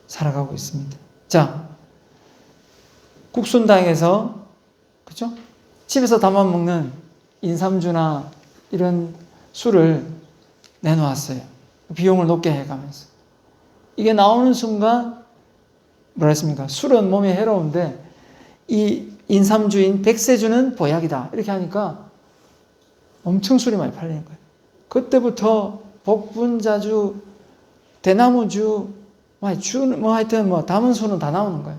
살아가고 있습니다. 자, 국순당에서 그죠? 집에서 담아 먹는 인삼주나 이런 술을 내놓았어요. 비용을 높게 해가면서. 이게 나오는 순간 뭐라 했습니까? 술은 몸에 해로운데 이 인삼주인 백세주는 보약이다. 이렇게 하니까 엄청 술이 많이 팔리는 거예요. 그때부터 복분자주, 대나무주, 하여튼 담은 술은 다 나오는 거예요.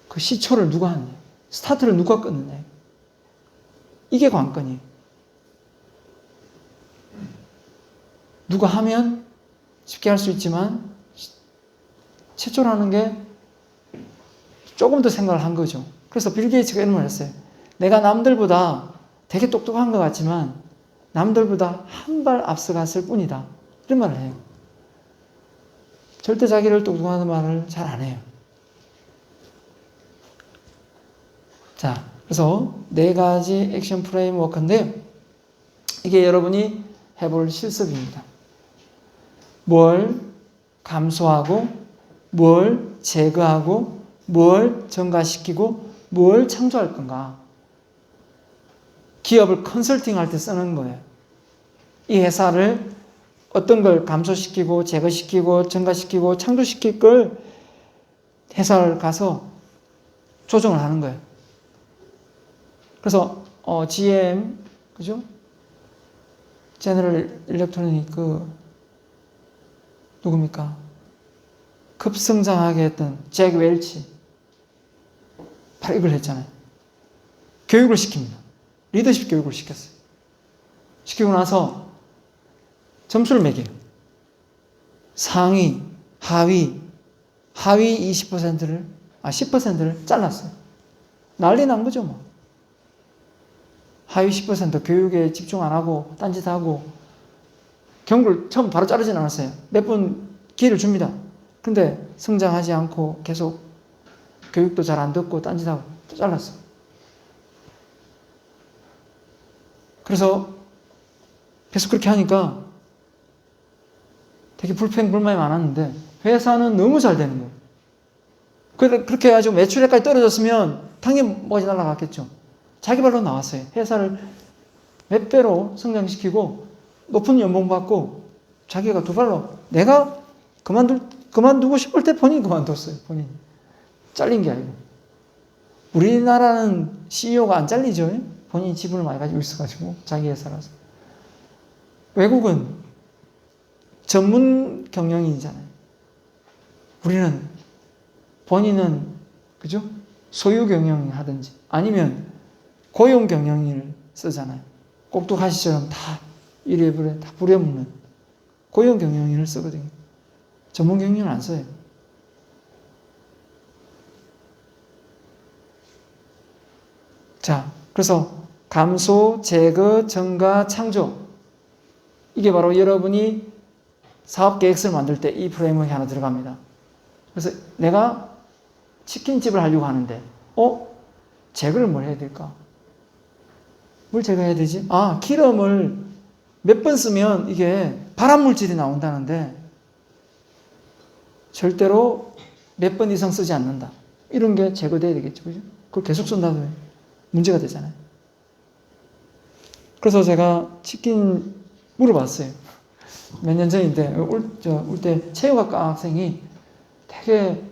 그 시초를 누가 하느냐? 스타트를 누가 끊느냐? 이게 관건이에요. 누가 하면 쉽게 할 수 있지만 최초로 하는 게 조금 더 생각을 한 거죠. 그래서 빌 게이츠가 이런 말을 했어요. 내가 남들보다 되게 똑똑한 것 같지만 남들보다 한 발 앞서갔을 뿐이다. 이런 말을 해요. 절대 자기를 똑똑하다는 말을 잘 안 해요. 자, 그래서 4가지 액션 프레임워크인데요. 이게 여러분이 해볼 실습입니다. 뭘 감소하고, 뭘 제거하고, 뭘 증가시키고, 뭘 창조할 건가. 기업을 컨설팅할 때 쓰는 거예요. 이 회사를 어떤 걸 감소시키고, 제거시키고, 증가시키고, 창조시킬 걸 회사를 가서 조정을 하는 거예요. 그래서 GM, 그죠? 제너럴 일렉트로닉 누굽니까? 급성장하게 했던 잭 웰치. 바로 이걸 했잖아요. 교육을 시킵니다. 리더십 교육을 시켰어요. 시키고 나서 점수를 매겨요. 상위, 하위 10%를 잘랐어요. 난리 난 거죠, 뭐. 하위 10% 교육에 집중 안 하고, 딴짓하고, 경고를 처음 바로 자르진 않았어요. 몇 번 기회를 줍니다. 근데 성장하지 않고 계속 교육도 잘 안 듣고 딴짓하고 또 잘랐어요. 그래서 계속 그렇게 하니까 되게 불평불만이 많았는데 회사는 너무 잘 되는 거예요. 그렇게 해가지고 매출액까지 떨어졌으면 당연히 뭐가 날아갔겠죠. 자기 발로 나왔어요. 회사를 몇 배로 성장시키고 높은 연봉 받고 자기가 두 발로 내가 그만두고 싶을 때 본인이 그만뒀어요. 본인이. 잘린 게 아니고. 우리나라는 CEO가 안 잘리죠. 본인이 지분을 많이 가지고 있어가지고 자기 회사라서. 외국은 전문 경영인이잖아요. 우리는 본인은 그죠? 소유 경영을 하든지 아니면 고용 경영인을 쓰잖아요. 꼭두가시처럼 다 이래저래 다 부려먹는 고용 경영인을 쓰거든요. 전문 경영인을 안 써요. 자, 그래서 감소, 제거, 증가, 창조. 이게 바로 여러분이 사업 계획서를 만들 때 이 프레임워크가 하나 들어갑니다. 그래서 내가 치킨집을 하려고 하는데, 제거를 뭘 해야 될까? 뭘 제거해야 되지? 기름을 몇 번 쓰면 이게 발암물질이 나온다는데, 절대로 몇 번 이상 쓰지 않는다. 이런 게 제거돼야 되겠죠. 그죠? 그걸 계속 쓴다면 문제가 되잖아요. 그래서 제가 치킨 물어봤어요. 몇 년 전인데, 올 때 체육학과 학생이 되게,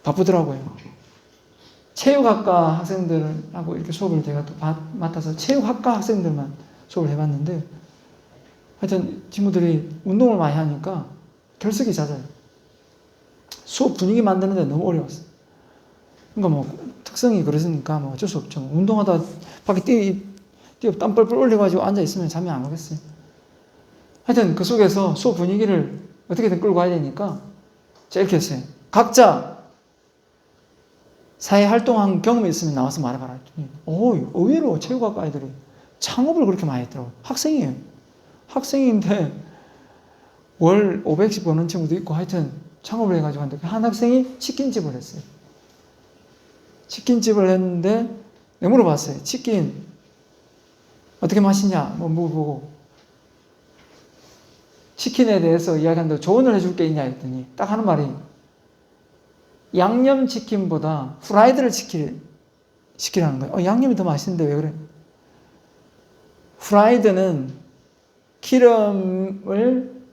바쁘더라고요. 체육학과 학생들하고 이렇게 수업을 제가 또 맡아서 체육학과 학생들만 수업을 해봤는데, 하여튼 친구들이 운동을 많이 하니까 결석이 잦아요. 수업 분위기 만드는데 너무 어려웠어요. 그러니까 뭐 특성이 그러니까 뭐 어쩔 수 없죠. 운동하다 밖에 땀 뻘뻘 올려가지고 앉아있으면 잠이 안 오겠어요. 하여튼 그 속에서 수업 분위기를 어떻게든 끌고 가야 되니까 제가 이렇게 했어요. 각자 사회 활동한 경험이 있으면 나와서 말해봐라. 의외로 체육학과 아이들이 창업을 그렇게 많이 했더라고요. 학생이에요. 학생인데 월 500씩 버는 친구도 있고 하여튼 창업을 해가지고 하는데 한 학생이 치킨집을 했어요. 치킨집을 했는데 내가 물어봤어요. 치킨 어떻게 맛있냐? 뭐 물어보고 치킨에 대해서 이야기하는데 조언을 해줄 게 있냐 했더니 딱 하는 말이 양념치킨보다 후라이드를 시키라는 거예요. 양념이 더 맛있는데 왜 그래? 후라이드는 기름을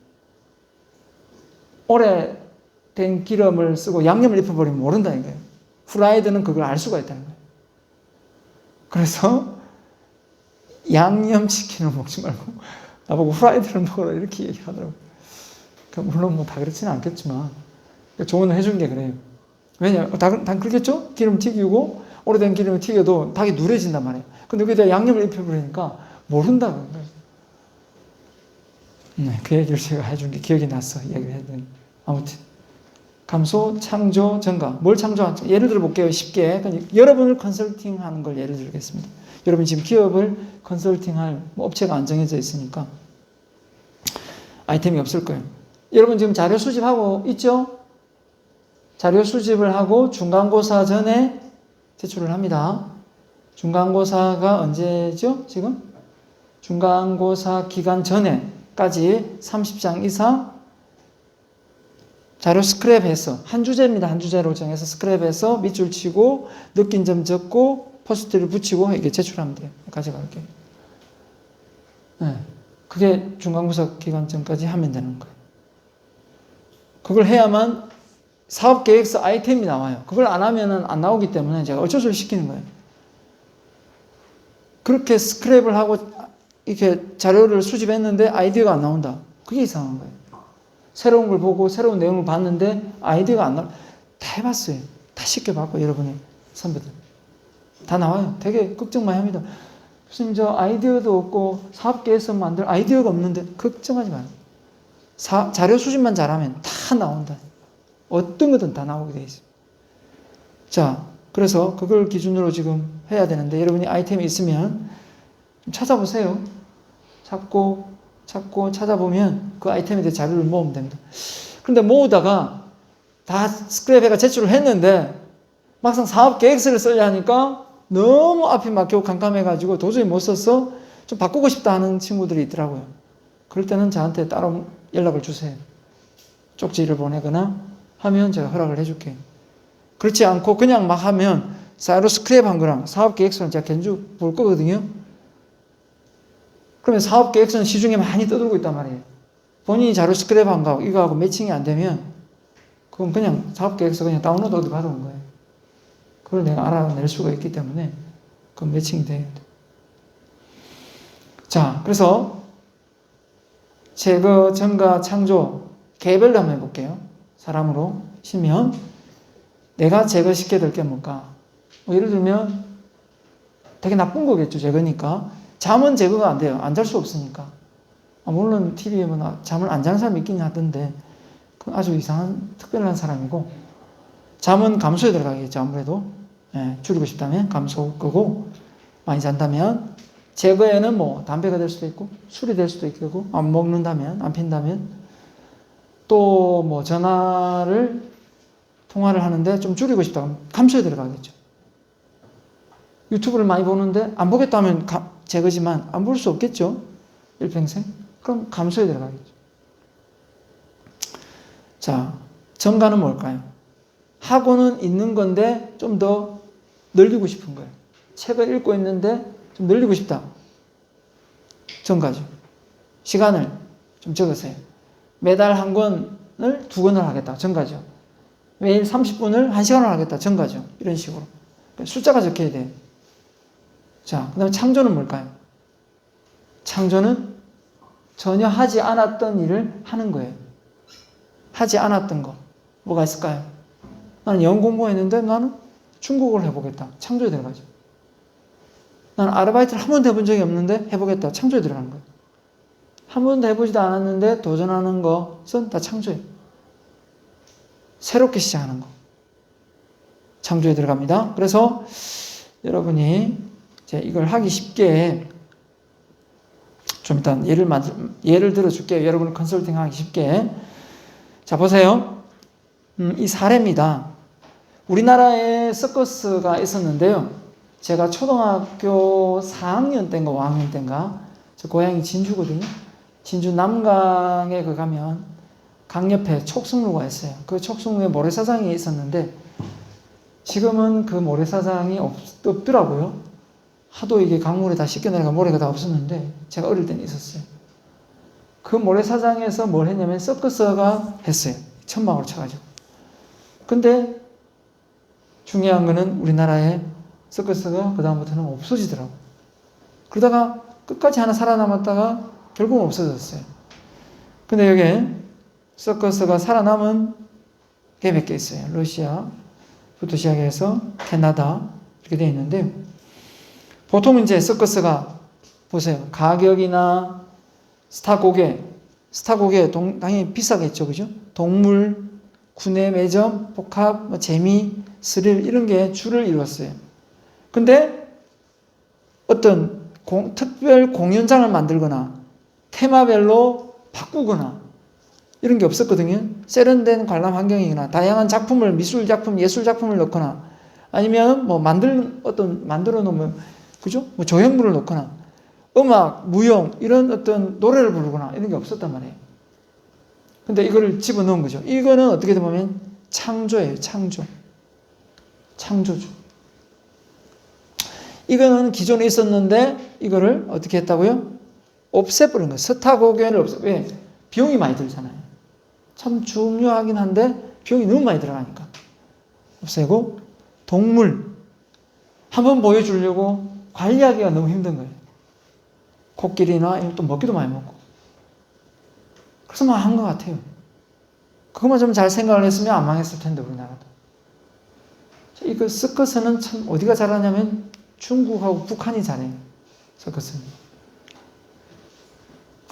오래된 기름을 쓰고 양념을 입혀버리면 모른다는 거예요. 후라이드는 그걸 알 수가 있다는 거예요. 그래서 양념치킨을 먹지 말고 나보고 후라이드를 먹으라 이렇게 얘기하더라고요. 물론 뭐 다 그렇지는 않겠지만 조언을 해준 게 그래요. 왜냐? 다 그렇겠죠? 기름 튀기고 오래된 기름을 튀겨도 닭이 누래진단 말이에요. 근데 여기다 양념을 입혀버리니까 모른다는 거예요. 네, 그 얘기를 제가 해준 게 기억이 났어. 이야기를 했더니. 아무튼. 감소, 창조, 증가. 뭘 창조하죠? 예를 들어 볼게요. 쉽게. 여러분을 컨설팅 하는 걸 예를 들겠습니다. 여러분 지금 기업을 컨설팅할 업체가 안 정해져 있으니까 아이템이 없을 거예요. 여러분 지금 자료 수집하고 있죠? 자료 수집을 하고 중간고사 전에 제출을 합니다. 중간고사가 언제죠? 지금? 중간고사 기간 전에까지 30장 이상 자료 스크랩해서 한 주제입니다. 한 주제로 정해서 스크랩해서 밑줄 치고 느낀 점 적고 포스트를 붙이고 이렇게 제출하면 돼요. 가져갈게요. 네. 그게 중간고사 기간 전까지 하면 되는 거예요. 그걸 해야만 사업계획서 아이템이 나와요. 그걸 안 하면은 안 나오기 때문에 제가 어쩔 수 없이 시키는 거예요. 그렇게 스크랩을 하고 이렇게 자료를 수집했는데 아이디어가 안 나온다. 그게 이상한 거예요. 새로운 걸 보고 새로운 내용을 봤는데 아이디어가 안 나와. 다 해봤어요. 다 시켜봤고 여러분이 선배들 다 나와요. 되게 걱정 많이 합니다. 교수님 저 아이디어도 없고 사업계획서 만들 아이디어가 없는데 걱정하지 마요. 자료 수집만 잘하면 다 나온다. 어떤 거든 다 나오게 돼 있어요. 자, 그래서 그걸 기준으로 지금 해야 되는데 여러분이 아이템이 있으면 좀 찾아보세요. 찾고 찾아보면 그 아이템에 대해 자료를 모으면 됩니다. 그런데 모으다가 다 스크랩해가 제출을 했는데 막상 사업 계획서를 쓰려 하니까 너무 앞이 막히고 캄캄해가지고 도저히 못 써서 좀 바꾸고 싶다 하는 친구들이 있더라고요. 그럴 때는 저한테 따로 연락을 주세요. 쪽지를 보내거나 하면 제가 허락을 해줄게요. 그렇지 않고 그냥 막 하면 자료 스크랩 한 거랑 사업 계획서는 제가 견주 볼 거거든요. 그러면 사업 계획서는 시중에 많이 떠들고 있단 말이에요. 본인이 자료 스크랩 한 거하고 이거하고 매칭이 안 되면 그건 그냥 사업 계획서 그냥 다운로드 받아온 거예요. 그걸 내가 알아낼 수가 있기 때문에 그건 매칭이 돼야 돼. 자, 그래서 제거, 증가, 창조 개별로 한번 해볼게요. 사람으로 치면 내가 제거시켜야 될 게 뭘까? 예를 들면 되게 나쁜 거겠죠. 제거니까. 잠은 제거가 안 돼요. 안 잘 수 없으니까. 물론 TV에 잠을 안 자는 사람이 있긴 하던데 그건 아주 이상한 특별한 사람이고 잠은 감소에 들어가겠죠. 아무래도 줄이고 싶다면 감소 거고 많이 잔다면 제거에는 담배가 될 수도 있고 술이 될 수도 있고 안 먹는다면 안 핀다면 또 통화를 하는데 좀 줄이고 싶다 그러면 감소에 들어가겠죠. 유튜브를 많이 보는데 안 보겠다면 제거지만 안 볼 수 없겠죠. 일평생. 그럼 감소에 들어가겠죠. 자, 증가는 뭘까요? 하고는 있는 건데 좀 더 늘리고 싶은 거예요. 책을 읽고 있는데 좀 늘리고 싶다. 증가죠. 시간을 좀 적으세요. 매달 한 권을 2권을 하겠다. 증가죠. 매일 30분을 1시간을 하겠다. 증가죠. 이런 식으로. 숫자가 적혀야 돼요. 자, 그 다음에 창조는 뭘까요? 창조는 전혀 하지 않았던 일을 하는 거예요. 하지 않았던 거. 뭐가 있을까요? 나는 영어 공부했는데 나는 중국어를 해보겠다. 창조에 들어가죠. 나는 아르바이트를 한 번도 해본 적이 없는데 해보겠다. 창조에 들어가는 거예요. 한 번도 해보지도 않았는데 도전하는 것은 다 창조예요. 새롭게 시작하는 거. 창조에 들어갑니다. 그래서 여러분이 이걸 하기 쉽게 좀 일단 예를 들어줄게요. 여러분을 컨설팅 하기 쉽게. 자, 보세요. 이 사례입니다. 우리나라에 서커스가 있었는데요. 제가 초등학교 4학년 때인가 5학년 때인가 저 고향이 진주거든요. 진주 남강에 가면 강 옆에 촉승루가 있어요. 그 촉승루에 모래사장이 있었는데 지금은 그 모래사장이 없더라고요. 하도 이게 강물에 다 씻겨 내려가 모래가 다 없었는데 제가 어릴 때는 있었어요. 그 모래사장에서 뭘 했냐면 서커스가 했어요. 천막을 쳐가지고. 근데 중요한 거는 우리나라에 서커스가 그다음부터는 없어지더라고요. 그러다가 끝까지 하나 살아남았다가 결국은 없어졌어요. 근데 여기에 서커스가 살아남은 게 몇 개 있어요. 러시아부터 시작해서 캐나다 이렇게 되어 있는데 보통 이제 서커스가 보세요. 가격이나 스타 고객 스타고개 당연히 비싸겠죠, 그죠? 동물, 구내 매점, 복합, 뭐 재미, 스릴 이런 게 주를 이루었어요. 근데 어떤 특별 공연장을 만들거나 테마별로 바꾸거나 이런 게 없었거든요. 세련된 관람 환경이거나 다양한 작품을 미술 작품, 예술 작품을 넣거나 아니면 뭐 만들어 놓으면 그죠? 뭐 조형물을 넣거나 음악, 무용 이런 어떤 노래를 부르거나 이런 게 없었단 말이에요. 근데 이거를 집어넣은 거죠. 이거는 어떻게 보면 창조예요. 창조죠. 이거는 기존에 있었는데 이거를 어떻게 했다고요? 없애버린 거예요. 스타고개를 왜? 비용이 많이 들잖아요. 참 중요하긴 한데 비용이 너무 많이 들어가니까 없애고, 동물 한번 보여주려고 관리하기가 너무 힘든 거예요. 코끼리나 또 먹기도 많이 먹고. 그래서 망한 것 같아요. 그것만 좀 잘 생각을 했으면 안 망했을 텐데 우리나라도. 이거 서커스는 참 어디가 잘하냐면 중국하고 북한이 잘해요. 서커스는.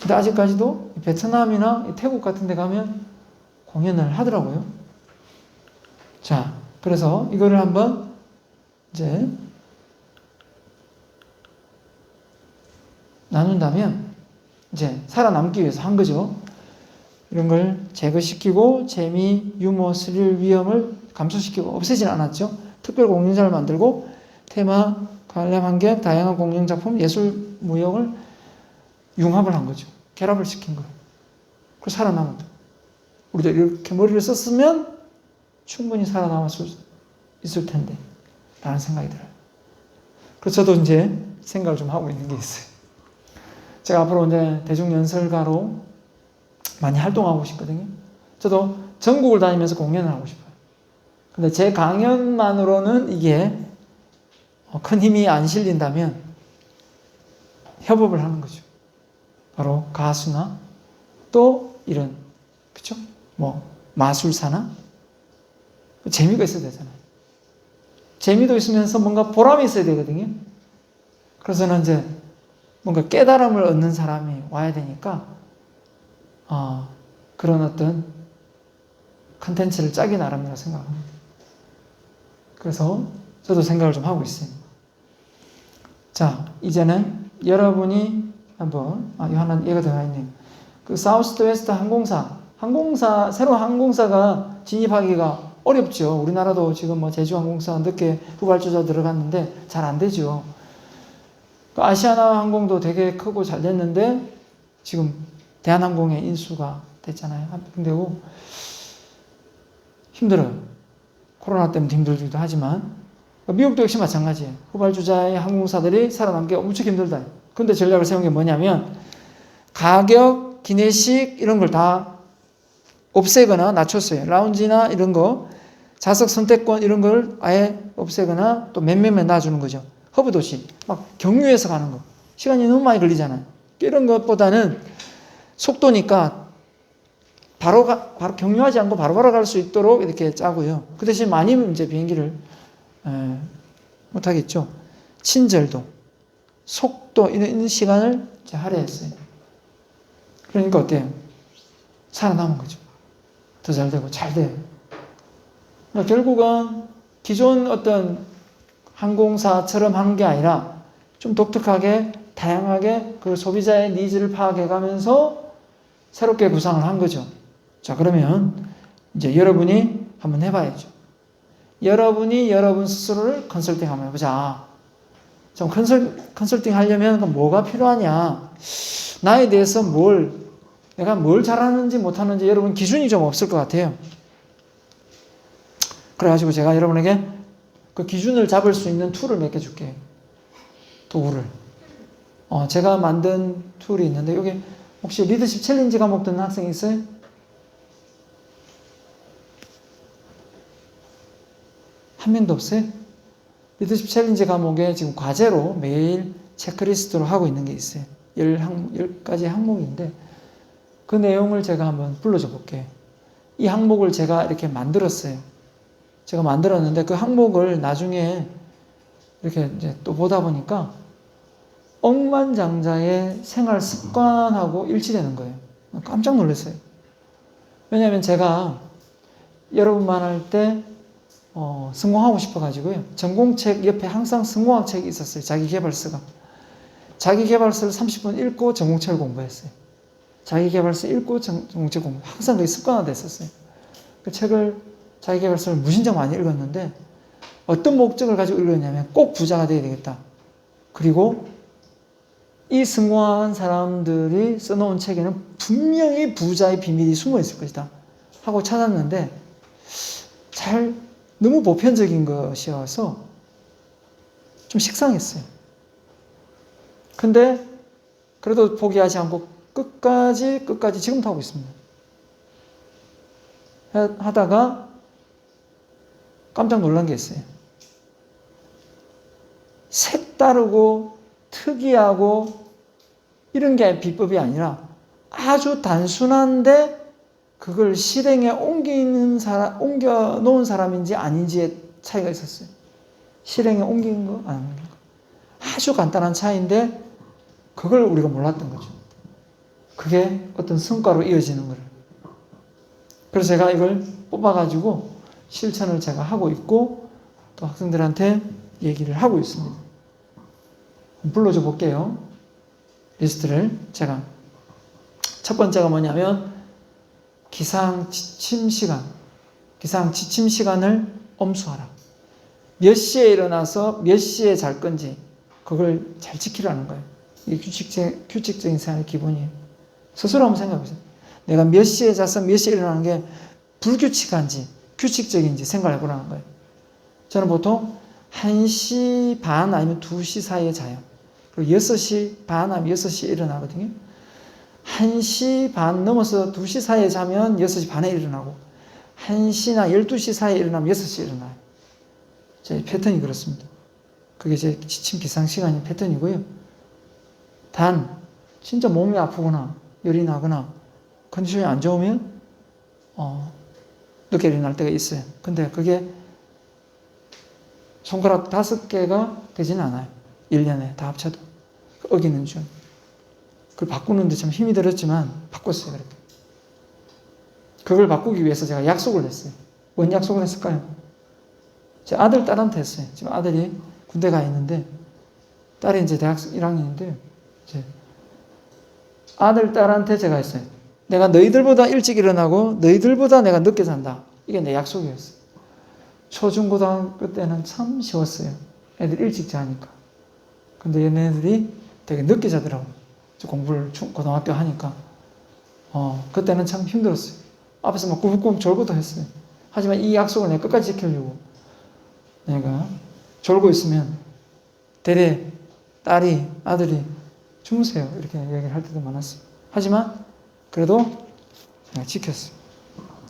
근데 아직까지도 베트남이나 태국 같은 데 가면 공연을 하더라고요. 자, 그래서 이거를 한번 이제 나눈다면 이제 살아남기 위해서 한 거죠. 이런 걸 제거시키고 재미, 유머, 스릴, 위험을 감소시키고 없애진 않았죠. 특별 공연장을 만들고 테마, 관람 환경, 다양한 공연 작품, 예술, 무역을 융합을 한 거죠. 결합을 시킨 거예요. 그래서 살아남았다. 우리도 이렇게 머리를 썼으면 충분히 살아남을 수 있을 텐데 라는 생각이 들어요. 그래서 저도 이제 생각을 좀 하고 있는 게 있어요. 제가 앞으로 이제 대중연설가로 많이 활동하고 싶거든요. 저도 전국을 다니면서 공연을 하고 싶어요. 근데 제 강연만으로는 이게 큰 힘이 안 실린다면 협업을 하는 거죠. 바로 가수나 또 이런, 그쵸? 뭐, 마술사나 재미가 있어야 되잖아요. 재미도 있으면서 뭔가 보람이 있어야 되거든요. 그래서는 이제 뭔가 깨달음을 얻는 사람이 와야 되니까, 그런 어떤 컨텐츠를 짜기 나름이라고 생각합니다. 그래서 저도 생각을 좀 하고 있어요. 자, 이제는 여러분이 한번, 하나 얘가 들어가 있네요. 그 사우스웨스트 항공사, 새로운 항공사가 진입하기가 어렵죠. 우리나라도 지금 뭐 제주항공사 늦게 후발주자 들어갔는데 잘 안 되죠. 아시아나 항공도 되게 크고 잘 됐는데 지금 대한항공에 인수가 됐잖아요. 합병되고 힘들어요. 코로나 때문에 힘들기도 하지만 미국도 역시 마찬가지예요. 후발주자의 항공사들이 살아남기 엄청 힘들다. 그런데 전략을 세운 게 뭐냐면 가격, 기내식 이런 걸 다 없애거나 낮췄어요. 라운지나 이런 거, 좌석 선택권 이런 걸 아예 없애거나 또 몇몇몇 놔주는 거죠. 허브도시, 막 경유해서 가는 거. 시간이 너무 많이 걸리잖아요. 이런 것보다는 속도니까 바로 경유하지 않고 바로바로 갈 수 있도록 이렇게 짜고요. 그 대신 많이 이제 비행기를 못하겠죠. 친절도, 속도 이런 시간을 이제 할애했어요. 그러니까 어때요? 살아남은 거죠. 더 잘 되고 잘 돼요. 그러니까 결국은 기존 어떤 항공사처럼 한 게 아니라 좀 독특하게 다양하게 그 소비자의 니즈를 파악해가면서 새롭게 구상을 한 거죠. 자, 그러면 이제 여러분이 한번 해봐야죠. 여러분이 여러분 스스로를 컨설팅 한번 해보자. 좀 컨설팅 하려면 뭐가 필요하냐? 나에 대해서 내가 뭘 잘하는지 못하는지 여러분 기준이 좀 없을 것 같아요. 그래가지고 제가 여러분에게 그 기준을 잡을 수 있는 툴을 몇 개 줄게요. 도구를. 제가 만든 툴이 있는데, 여기 혹시 리더십 챌린지 과목 듣는 학생 있어요? 한 명도 없어요? 리더십 챌린지 과목에 지금 과제로 매일 체크리스트로 하고 있는 게 있어요. 10가지 항목인데, 그 내용을 제가 한번 불러줘 볼게요. 이 항목을 제가 이렇게 만들었어요. 제가 만들었는데 그 항목을 나중에 이렇게 이제 또 보다 보니까 억만장자의 생활 습관하고 일치되는 거예요. 깜짝 놀랐어요. 왜냐하면 제가 여러분만 할 때 성공하고 싶어가지고요. 전공책 옆에 항상 성공학 책이 있었어요. 자기계발서가. 자기계발서를 30분 읽고 전공책을 공부했어요. 자기계발서 읽고 전공책 공부. 항상 그게 습관화됐었어요. 그 책을, 자기계발서를 무진장 많이 읽었는데 어떤 목적을 가지고 읽었냐면 꼭 부자가 돼야 되겠다. 그리고 이 성공한 사람들이 써놓은 책에는 분명히 부자의 비밀이 숨어 있을 것이다 하고 찾았는데 너무 보편적인 것이어서 좀 식상했어요. 근데 그래도 포기하지 않고 끝까지 지금도 하고 있습니다. 하다가 깜짝 놀란 게 있어요. 색다르고 특이하고 이런 게 비법이 아니라 아주 단순한데 그걸 실행에 옮겨 놓은 사람인지 아닌지의 차이가 있었어요. 실행에 옮긴 거, 안 옮긴 거. 아주 간단한 차이인데 그걸 우리가 몰랐던 거죠. 그게 어떤 성과로 이어지는 거를. 그래서 제가 이걸 뽑아가지고 실천을 제가 하고 있고 또 학생들한테 얘기를 하고 있습니다. 불러줘 볼게요. 리스트를 제가. 첫 번째가 뭐냐면 기상 지침 시간을 엄수하라. 몇 시에 일어나서 몇 시에 잘 건지 그걸 잘 지키라는 거예요. 이게 규칙적인 생활의 기본이에요. 스스로 한번 생각해 보세요. 내가 몇 시에 자서 몇 시에 일어나는 게 불규칙한지 규칙적인지 생각해 보라는 거예요. 저는 보통 1시 반 아니면 2시 사이에 자요. 그리고 6시 반 아니면 6시에 일어나거든요. 1시 반 넘어서 2시 사이에 자면 6시 반에 일어나고 1시나 12시 사이에 일어나면 6시에 일어나요. 제 패턴이 그렇습니다. 그게 제 지침 기상 시간이 패턴이고요. 단 진짜 몸이 아프거나 열이 나거나 컨디션이 안 좋으면 늦게 일어날 때가 있어요. 근데 그게 손가락 5개가 되지는 않아요. 1년에 다 합쳐도. 어기는 중. 그걸 바꾸는데 참 힘이 들었지만 바꿨어요. 그렇게. 그걸 바꾸기 위해서 제가 약속을 했어요. 뭔 약속을 했을까요? 제 아들, 딸한테 했어요. 지금 아들이 군대 가 있는데 딸이 이제 대학 1학년인데 이제 아들, 딸한테 제가 했어요. 내가 너희들보다 일찍 일어나고 너희들보다 내가 늦게 잔다. 이게 내 약속이었어요. 초중고등학교 때는 참 쉬웠어요. 애들 일찍 자니까. 근데 얘네들이 되게 늦게 자더라고요. 공부를 고등학교 하니까. 그때는 참 힘들었어요. 앞에서 막 꾸벅꾸벅 졸고도 했어요. 하지만 이 약속을 내가 끝까지 지키려고 내가 졸고 있으면 대래 딸이, 아들이 주무세요. 이렇게 얘기를 할 때도 많았어요. 하지만 그래도 내가 지켰어요.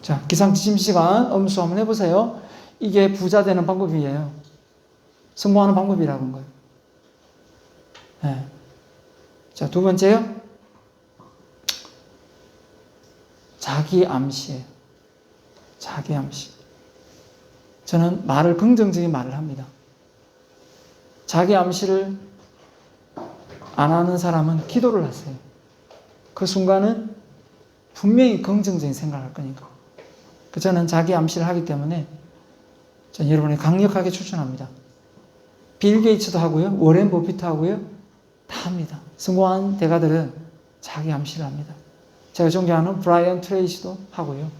자, 기상지침 시간 엄수 한번 해보세요. 이게 부자 되는 방법이에요. 성공하는 방법이라는 거예요. 네. 자, 두 번째요. 자기 암시예요. 자기 암시. 저는 긍정적인 말을 합니다. 자기 암시를 안 하는 사람은 기도를 하세요. 그 순간은 분명히 긍정적인 생각을 할 거니까. 저는 자기 암시를 하기 때문에 저는 여러분이 강력하게 추천합니다. 빌 게이츠도 하고요. 워렌 버핏도 하고요. 다 합니다. 성공한 대가들은 자기 암시를 합니다. 제가 존경하는 브라이언 트레이시도 하고요.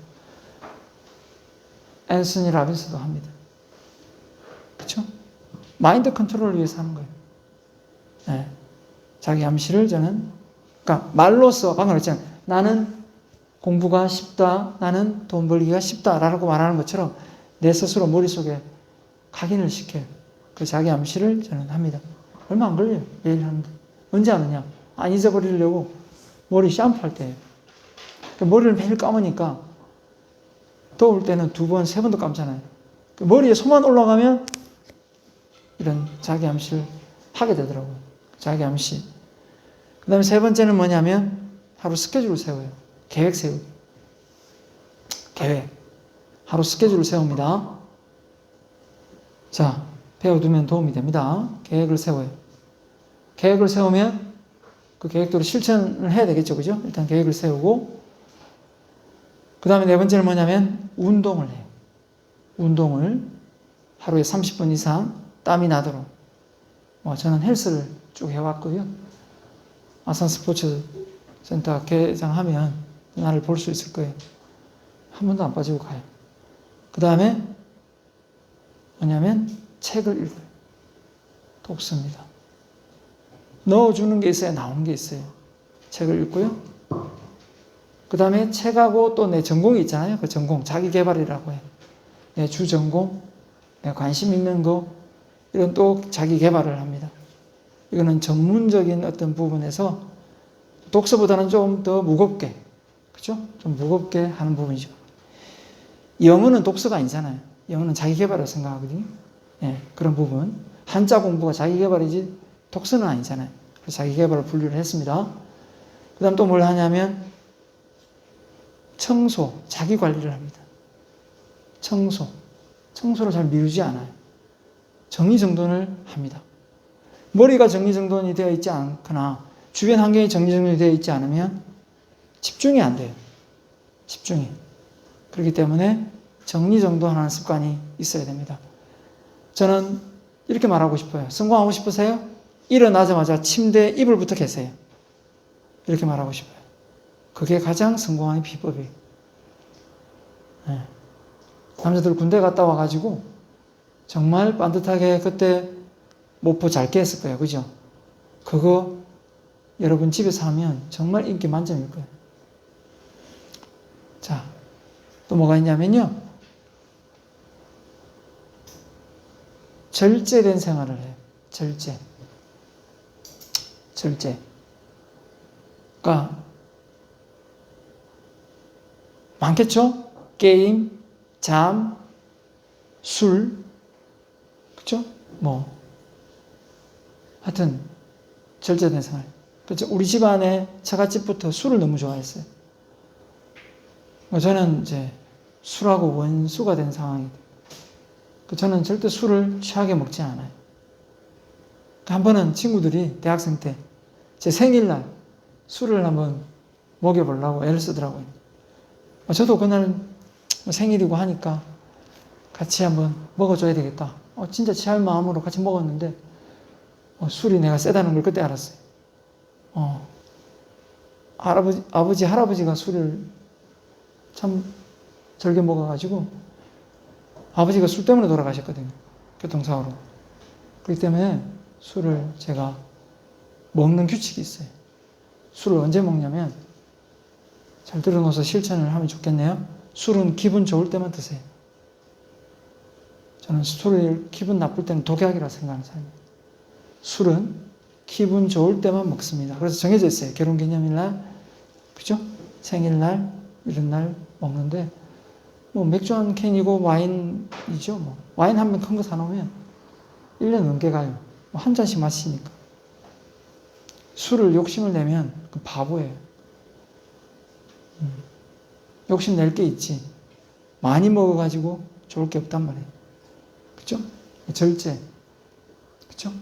앤서니 라빈스도 합니다. 그렇죠? 마인드 컨트롤을 위해서 하는 거예요. 네. 자기 암시를 저는 그러니까 말로써 방금 그랬잖아요. 나는 공부가 쉽다. 나는 돈 벌기가 쉽다라고 말하는 것처럼 내 스스로 머릿속에 각인을 시켜요. 그 자기 암시를 저는 합니다. 얼마 안 걸려요. 매일 하는데. 언제 하느냐? 안 잊어버리려고 머리 샴푸할 때예요. 머리를 매일 감으니까 더울 때는 2번, 3번도 감잖아요. 머리에 손만 올라가면 이런 자기 암시를 하게 되더라고요. 자기 암시. 그 다음에 세 번째는 뭐냐면 하루 스케줄을 세워요. 계획 세우기. 계획. 하루 스케줄을 세웁니다. 자, 배워두면 도움이 됩니다. 계획을 세워요. 계획을 세우면 그 계획대로 실천을 해야 되겠죠. 그죠? 일단 계획을 세우고, 그 다음에 네 번째는 뭐냐면, 운동을 해요. 운동을 하루에 30분 이상 땀이 나도록. 저는 헬스를 쭉 해왔고요. 아산 스포츠 센터 개장하면 나를 볼 수 있을 거예요. 한 번도 안 빠지고 가요. 그 다음에 뭐냐면 책을 읽어요. 독서입니다. 넣어주는 게 있어야 나오는 게 있어요. 책을 읽고요. 그 다음에 책하고 또 내 전공이 있잖아요. 그 전공, 자기개발이라고 해요. 내 주전공, 내 관심 있는 거, 이건 또 자기개발을 합니다. 이거는 전문적인 어떤 부분에서 독서보다는 좀 더 무겁게, 그죠? 좀 무겁게 하는 부분이죠. 영어는 독서가 아니잖아요. 영어는 자기개발을 생각하거든요. 예, 그런 부분. 한자 공부가 자기개발이지 독서는 아니잖아요. 그래서 자기개발을 분류를 했습니다. 그 다음 또 뭘 하냐면 청소, 자기관리를 합니다. 청소를 잘 미루지 않아요. 정리정돈을 합니다. 머리가 정리정돈이 되어 있지 않거나 주변 환경이 정리정돈이 되어 있지 않으면 집중이 안 돼요. 집중이. 그렇기 때문에 정리정돈하는 습관이 있어야 됩니다. 저는 이렇게 말하고 싶어요. 성공하고 싶으세요? 일어나자마자 침대에 이불부터 개세요. 이렇게 말하고 싶어요. 그게 가장 성공하는 비법이에요. 네. 남자들 군대 갔다 와가지고 정말 반듯하게 그때 모포 잘 깼을 거예요. 그죠? 그거 여러분 집에서 하면 정말 인기 만점일 거예요. 자, 또 뭐가 있냐면요. 절제된 생활을 해요. 절제. 그러니까 많겠죠? 게임, 잠, 술, 그죠? 하여튼 절제된 생활. 그렇죠? 우리 집안에 처갓집부터 술을 너무 좋아했어요. 저는 이제 술하고 원수가 된 상황이에요. 저는 절대 술을 취하게 먹지 않아요. 한 번은 친구들이 대학생 때 제 생일날 술을 한번 먹여보려고 애를 쓰더라고요. 저도 그날 생일이고 하니까 같이 한번 먹어줘야 되겠다. 진짜 취할 마음으로 같이 먹었는데 술이 내가 세다는 걸 그때 알았어요. 아버지, 할아버지가 술을 참 절게 먹어가지고 아버지가 술 때문에 돌아가셨거든요. 교통사고로. 그렇기 때문에 술을 제가 먹는 규칙이 있어요. 술을 언제 먹냐면 잘 들어놓아서 실천을 하면 좋겠네요. 술은 기분 좋을 때만 드세요. 저는 술을 기분 나쁠 때는 독약이라 생각하는 사람이에요. 술은 기분 좋을 때만 먹습니다. 그래서 정해져 있어요. 결혼기념일날, 그죠? 생일날, 이런 날 먹는데 맥주 한 캔이고 와인이죠. 와인 한 병 큰 거 사놓으면 1년 넘게 가요. 한 잔씩 마시니까. 술을 욕심을 내면 그 바보예요. 욕심 낼 게 있지. 많이 먹어가지고 좋을 게 없단 말이에요. 그죠? 절제. 그죠?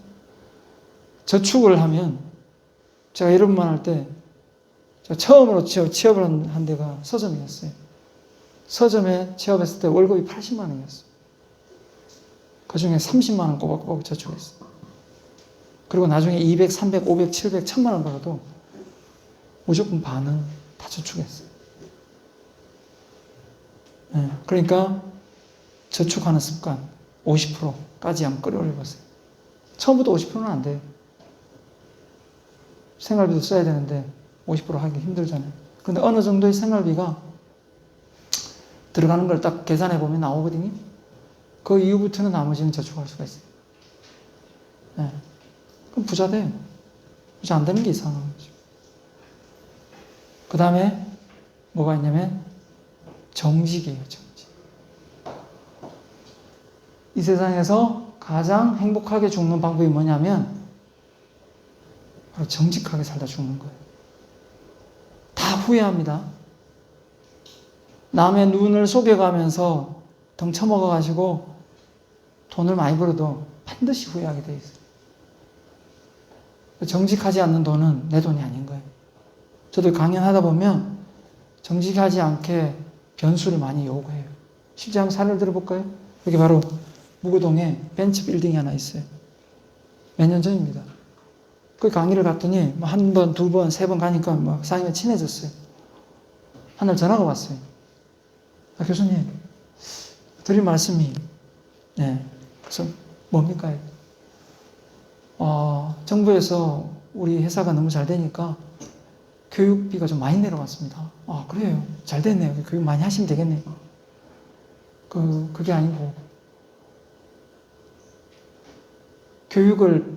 저축을 하면, 제가 이런 말 할 때, 제가 처음으로 취업을 한 데가 서점이었어요. 서점에 취업했을 때 월급이 80만 원이었어요. 그 중에 30만 원 꼬박꼬박 저축했어요. 그리고 나중에 200, 300, 500, 700, 1000만 원 벌어도 무조건 반은 다 저축했어요. 네, 그러니까 저축하는 습관 50%까지 한번 끌어올려보세요. 처음부터 50%는 안 돼요. 생활비도 써야 되는데 50% 하기 힘들잖아요. 그런데 어느 정도의 생활비가 들어가는 걸 딱 계산해 보면 나오거든요. 그 이후부터는 나머지는 저축할 수가 있어요. 네. 그럼 부자 돼요. 부자 안 되는 게 이상한 거죠. 그 다음에 뭐가 있냐면 정직이에요. 정직. 이 세상에서 가장 행복하게 죽는 방법이 뭐냐면 바로 정직하게 살다 죽는 거예요. 다 후회합니다. 남의 눈을 속여가면서 덩쳐먹어가지고 돈을 많이 벌어도 반드시 후회하게 돼 있어요. 정직하지 않는 돈은 내 돈이 아닌 거예요. 저도 강연하다 보면 정직하지 않게 변수를 많이 요구해요. 실제 한번 사례를 들어볼까요? 여기 바로 무구동에 벤치 빌딩이 하나 있어요. 몇 년 전입니다. 그 강의를 갔더니 한 번, 두 번, 세 번 가니까 막 사장님이 친해졌어요. 하늘 전화가 왔어요. 교수님, 드릴 말씀이, 그래서 뭡니까? 정부에서 우리 회사가 너무 잘 되니까 교육비가 좀 많이 내려왔습니다. 그래요. 잘 됐네요. 교육 많이 하시면 되겠네요. 그게 아니고, 교육을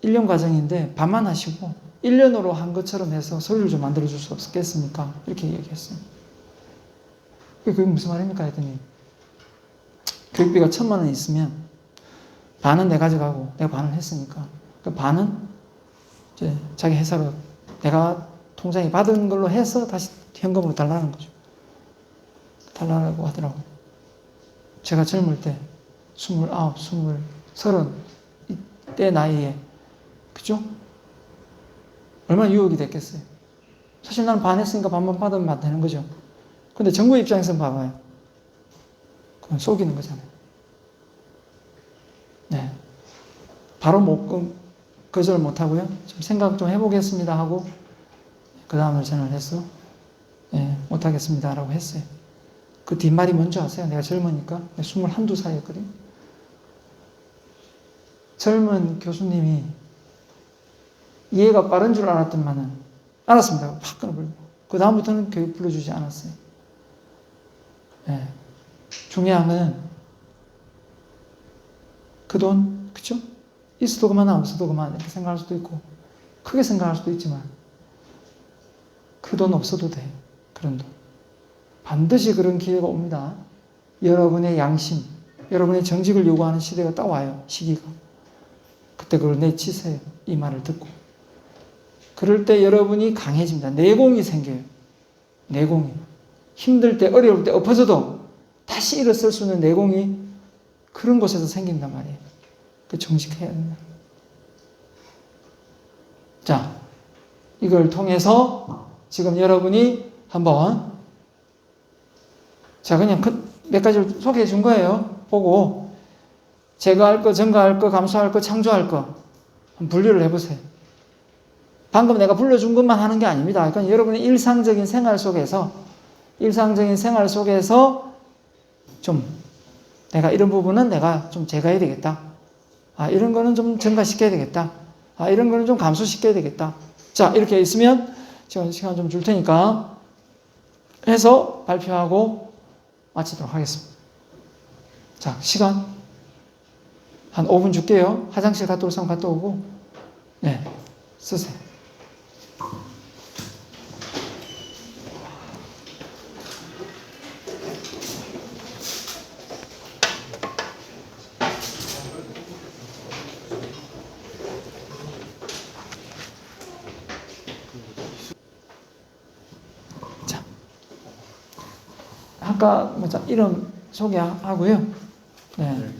1년 과정인데 반만 하시고 1년으로 한 것처럼 해서 서류를 좀 만들어줄 수 없겠습니까? 이렇게 얘기했어요. 그게 무슨 말입니까? 했더니 교육비가 1,000만 원 있으면 반은 내가 가져가고 내가 반을 했으니까 그 반은 이제 자기 회사로 내가 통장에 받은 걸로 해서 다시 현금으로 달라는 거죠. 달라고 하더라고요. 제가 젊을 때 29, 20, 30 이때 나이에 그죠? 얼마나 유혹이 됐겠어요. 사실 나는 반 했으니까 반만 받으면 되는 거죠. 근데 정부 입장에서는 봐봐요. 그건 속이는 거잖아요. 네. 바로 거절 못 하고요. 좀 생각 좀 해보겠습니다 하고 그 다음날 전화를 해서 못 하겠습니다 라고 했어요. 그 뒷말이 뭔지 아세요? 내가 젊으니까 21~22살이었거든요. 젊은 교수님이 이해가 빠른 줄 알았더만은 알았습니다. 팍 끊어버리고 그 다음부터는 교육 불러주지 않았어요. 중요한 건 그 돈, 그쵸? 있어도 그만 없어도 그만 이렇게 생각할 수도 있고 크게 생각할 수도 있지만 그 돈 없어도 돼. 그런 돈. 반드시 그런 기회가 옵니다. 여러분의 양심, 여러분의 정직을 요구하는 시대가 딱 와요. 시기가. 그때 그걸 내치세요. 이 말을 듣고. 그럴 때 여러분이 강해집니다. 내공이 생겨요. 내공이. 힘들 때, 어려울 때 엎어져도 다시 일어설 수 있는 내공이 그런 곳에서 생긴단 말이에요. 그 정직해야 된다. 자, 이걸 통해서 지금 여러분이 한번 자, 그냥 몇 가지를 소개해 준 거예요. 보고 제거할 거, 증가할 거, 감소할 거, 창조할 거 한번 분류를 해보세요. 방금 내가 불러준 것만 하는 게 아닙니다. 그러니까 여러분의 일상적인 생활 속에서 좀 내가 이런 부분은 내가 좀 제거해야 되겠다. 이런 거는 좀 증가시켜야 되겠다. 이런 거는 좀 감소시켜야 되겠다. 자, 이렇게 있으면 지금 시간 좀 줄 테니까 해서 발표하고 마치도록 하겠습니다. 자, 시간 한 5분 줄게요. 화장실 갔다 올 사람 갔다 오고 쓰세요. 아까 이름 소개하고요.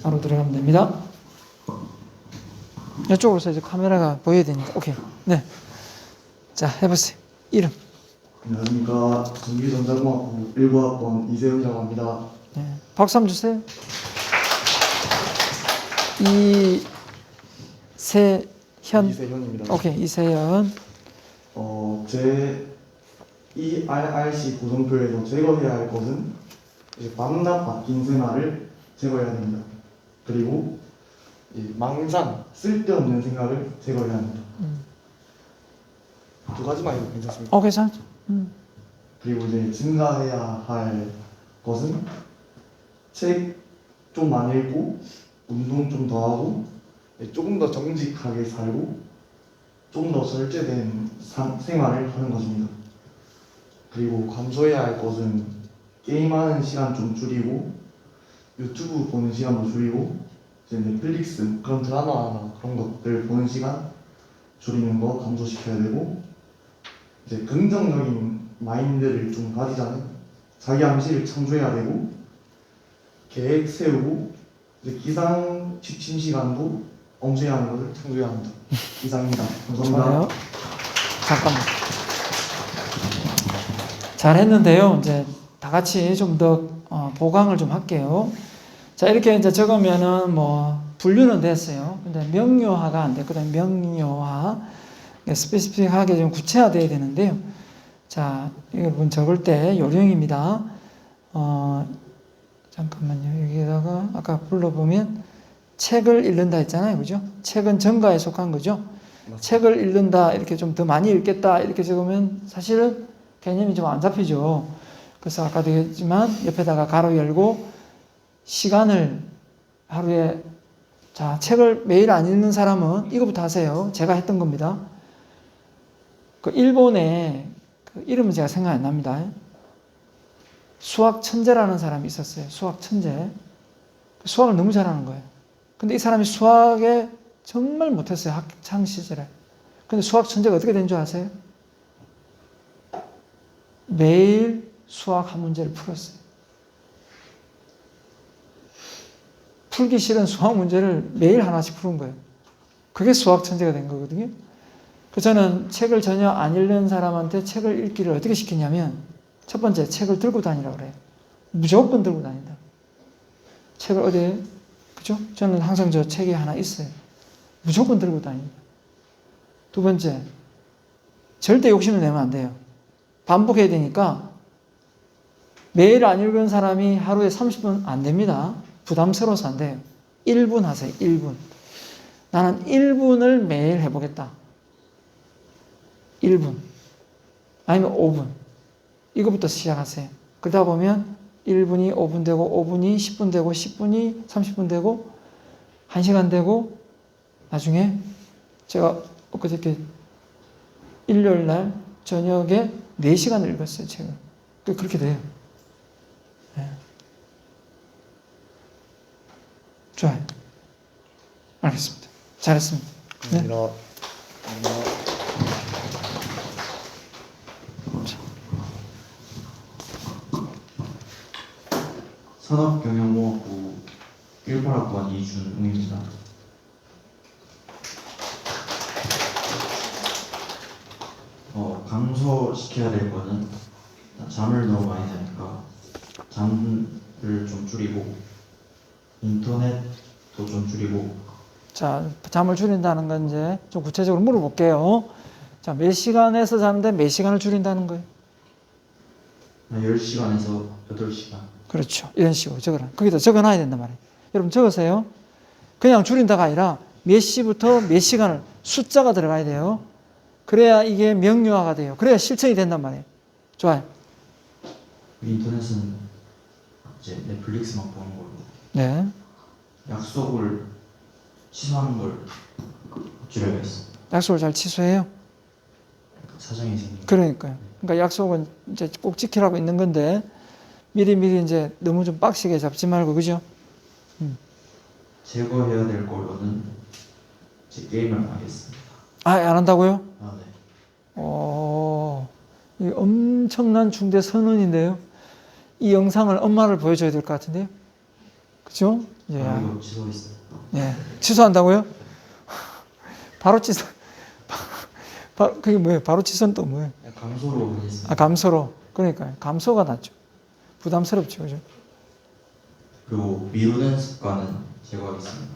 바로 들어가면 됩니다. 이쪽으로서 이제 카메라가 보여야 되니까. 오케이. 자, 해보세요. 이름. 안녕하십니까. 전기전자공학부 19학번 이세현이라고 합니다. 박수 한번 주세요. 이세현입니다. 오케이, 이세현. 제 ERRC 구성표에서 제거해야 할 것은 밤낮 바뀐 생활을 제거해야 됩니다. 그리고 망상, 쓸데없는 생각을 제거해야 합니다. 두 가지만 해도 괜찮습니까? 괜찮죠. 그리고 증가해야 할 것은 책 좀 많이 읽고 운동 좀 더 하고 조금 더 정직하게 살고 좀 더 절제된 생활을 하는 것입니다. 그리고 감소해야 할 것은 게임하는 시간 좀 줄이고 유튜브 보는 시간도 줄이고 넷플릭스 그런 드라마나 그런 것들 보는 시간 줄이는 거 감소시켜야 되고 긍정적인 마인드를 좀 가지자면 자기 암시를 창조해야 되고 계획 세우고 기상 취침 시간도 엉뚱하는 것을 창조해야 합니다. 이상입니다. 감사합니다. 좋아요. 잠깐만. 잘했는데요. 이제 다 같이 좀 더 보강을 좀 할게요. 자, 이렇게 이제 적으면은 뭐 분류는 됐어요. 근데 명료화가 안 됐거든요. 명료화. 스페시픽하게 좀 구체화돼야 되는데요. 자, 여러분 적을 때 요령입니다. 잠깐만요. 여기다가 아까 불러보면 책을 읽는다 했잖아요. 그죠? 책은 전가에 속한 거죠. 책을 읽는다, 이렇게 좀 더 많이 읽겠다, 이렇게 적으면 사실은 개념이 좀 안 잡히죠. 그래서 아까도 했지만 옆에다가 가로 열고 시간을 하루에, 자, 책을 매일 안 읽는 사람은 이거부터 하세요. 제가 했던 겁니다. 그 일본에 그 이름은 제가 생각 안 납니다. 수학 천재라는 사람이 있었어요. 수학 천재. 수학을 너무 잘하는 거예요. 근데 이 사람이 수학에 정말 못했어요. 학창 시절에. 근데 수학 천재가 어떻게 된 줄 아세요? 매일 수학 한 문제를 풀었어요. 풀기 싫은 수학 문제를 매일 하나씩 푸는 거예요. 그게 수학 천재가 된 거거든요. 그래서 저는 책을 전혀 안 읽는 사람한테 책을 읽기를 어떻게 시키냐면, 첫 번째, 책을 들고 다니라고 그래요. 무조건 들고 다닌다. 책을 어디에, 그죠? 저는 항상 저 책이 하나 있어요. 무조건 들고 다닙니다. 두 번째, 절대 욕심을 내면 안 돼요. 반복해야 되니까 매일 안 읽은 사람이 하루에 30분 안 됩니다. 부담스러워서 안 돼요. 1분 하세요. 1분. 나는 1분을 매일 해보겠다. 1분. 아니면 5분. 이거부터 시작하세요. 그러다 보면 1분이 5분 되고 5분이 10분 되고 10분이 30분 되고 1시간 되고 나중에 제가 엊그저께 일요일 날 저녁에 4시간을 읽었어요. 책을. 그렇게 돼요. 네. 좋아요. 알겠습니다. 잘했습니다. 네. 산업경영공학부 18학번 이준웅입니다. 강조시켜야 될 거는 잠을 너무 많이 자니까 잠을 좀 줄이고 인터넷도 좀 줄이고. 자, 잠을 줄인다는 건 이제 좀 구체적으로 물어볼게요. 자, 몇 시간에서 자는데 몇 시간을 줄인다는 거예요? 10시간에서 8시간. 그렇죠. 이런 식으로 적어라. 거기다 적어놔야 된단 말이에요. 여러분 적으세요. 그냥 줄인다가 아니라 몇 시부터 몇 시간을 숫자가 들어가야 돼요. 그래야 이게 명료화가 돼요. 그래야 실천이 된단 말이에요. 좋아요. 인터넷은 이제 넷플릭스만 보는 걸로. 네. 약속을 취소하는 걸 줄여야겠어. 약속을 잘 취소해요. 사정이 생기니까. 그러니까요. 그러니까 약속은 이제 꼭 지키라고 있는 건데 미리 이제 너무 좀 빡시게 잡지 말고, 그죠? 제거해야 될 걸로는 제 게임을 안 하겠습니다. 아, 안 한다고요? 아, 네. 이 엄청난 중대 선언인데요. 이 영상을 엄마를 보여줘야 될 것 같은데요. 그죠? 예. 이거 취소했어요. 네. 취소한다고요? 바로 취소. 그게 뭐예요? 바로 취소는 또 뭐예요? 감소로 하겠습니다. 아, 감소로. 그러니까요. 감소가 낫죠. 부담스럽죠. 그죠? 그리고 미루는 습관은 제거하겠습니다.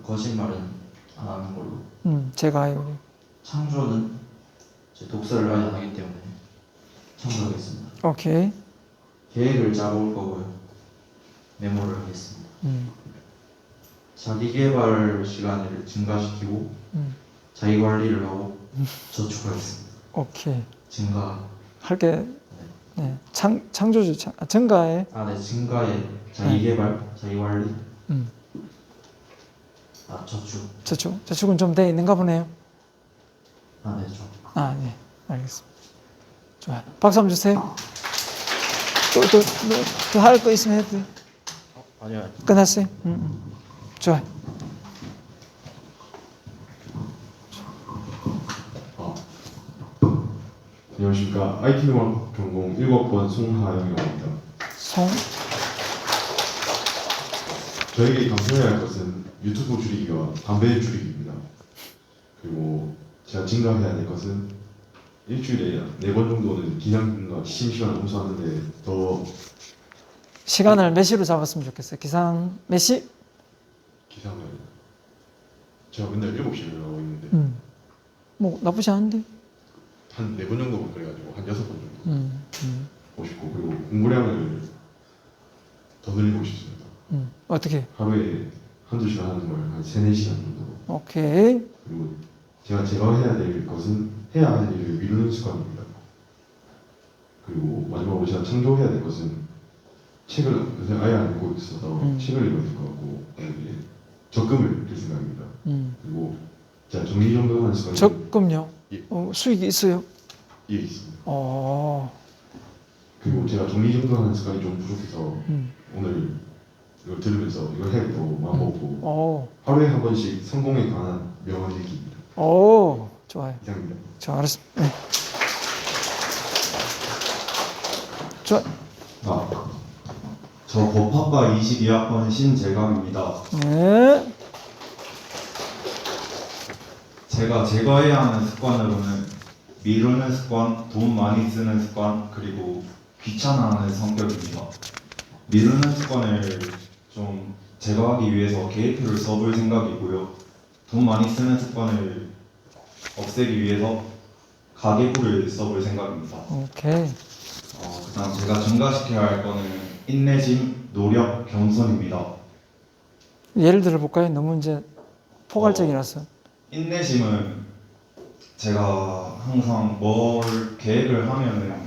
거짓말은 안 하는 걸로. 제가 해요. 창조는 제 독서를 아예 안 하기 때문에 창조하겠습니다. 오케이. 계획을 짜볼 거고요. 메모를 하겠습니다. 자기계발 시간을 증가시키고 자기관리를 하고 저축하겠습니다. 오케이. 증가. 할게. 네. 창조주, 증가에. 네, 증가에 자기계발, 자기관리. 저축. 저축은 좀 돼 있는가 보네요. 네, 좀. 네. 알겠습니다. 좋아요. 박수 한번 주세요. 또 할 거 있으면 해도 돼요. 아니요. 끝났어요? 좋아요. 안녕하십니까. IT노학 전공 1학번 송하영이라고 합니다. 저에게 감사해야 할 것은 유튜브 줄이기와 담배 줄이기입니다. 그리고 제가 증가해야 될 것은 일주일에 4번 정도는 기상과 취침 시간을 엄수하는데 더 시간을 몇 시로 잡았으면 좋겠어요? 기상 몇 시? 기상을 제가 맨날 7시에 일어나고 있는데 뭐 나쁘지 않은데. 한 4번 정도만 그래가지고 한 6번 정도 하고 싶고, 그리고 공부량을 더 늘리고 싶습니다. 어떻게? 하루에 한두 시간 하는 걸 한 3-4시간 정도. 오케이. 그리고 제가 해야 될 것은 해야 할 일을 미루는 습관입니다. 그리고 마지막으로 제가 창조해야 될 것은 책을 요새 아예 안 읽고 있어서 책을 읽어야 될 것 같고, 이제 적금을 들 생각입니다. 그리고 제가 정리정돈하는 습관이 적금요? 예. 수익이 있어요? 예, 있습니다. 음. 그리고 제가 정리정돈하는 습관이 좀 부족해서 오늘 이걸 들으면서 이걸 해야겠다고 마음먹고 하루에 한 번씩 성공에 관한 명언 읽기입니다. 좋아요. 이상입니다. 자, 알았습니다. 네. 좋아. 저 법학과 22학번 신재강입니다. 네. 제가 제거해야 하는 습관으로는 미루는 습관, 돈 많이 쓰는 습관, 그리고 귀찮아하는 성격입니다. 미루는 습관을 좀 제거하기 위해서 계획표를 써볼 생각이고요. 돈 많이 쓰는 습관을 없애기 위해서 가계부를 써볼 생각입니다. 오케이. 그다음 제가 증가시켜야 할 거는 인내심, 노력, 겸손입니다. 예를 들어 볼까요? 너무 이제 포괄적이라서. 인내심은 제가 항상 뭘 계획을 하면은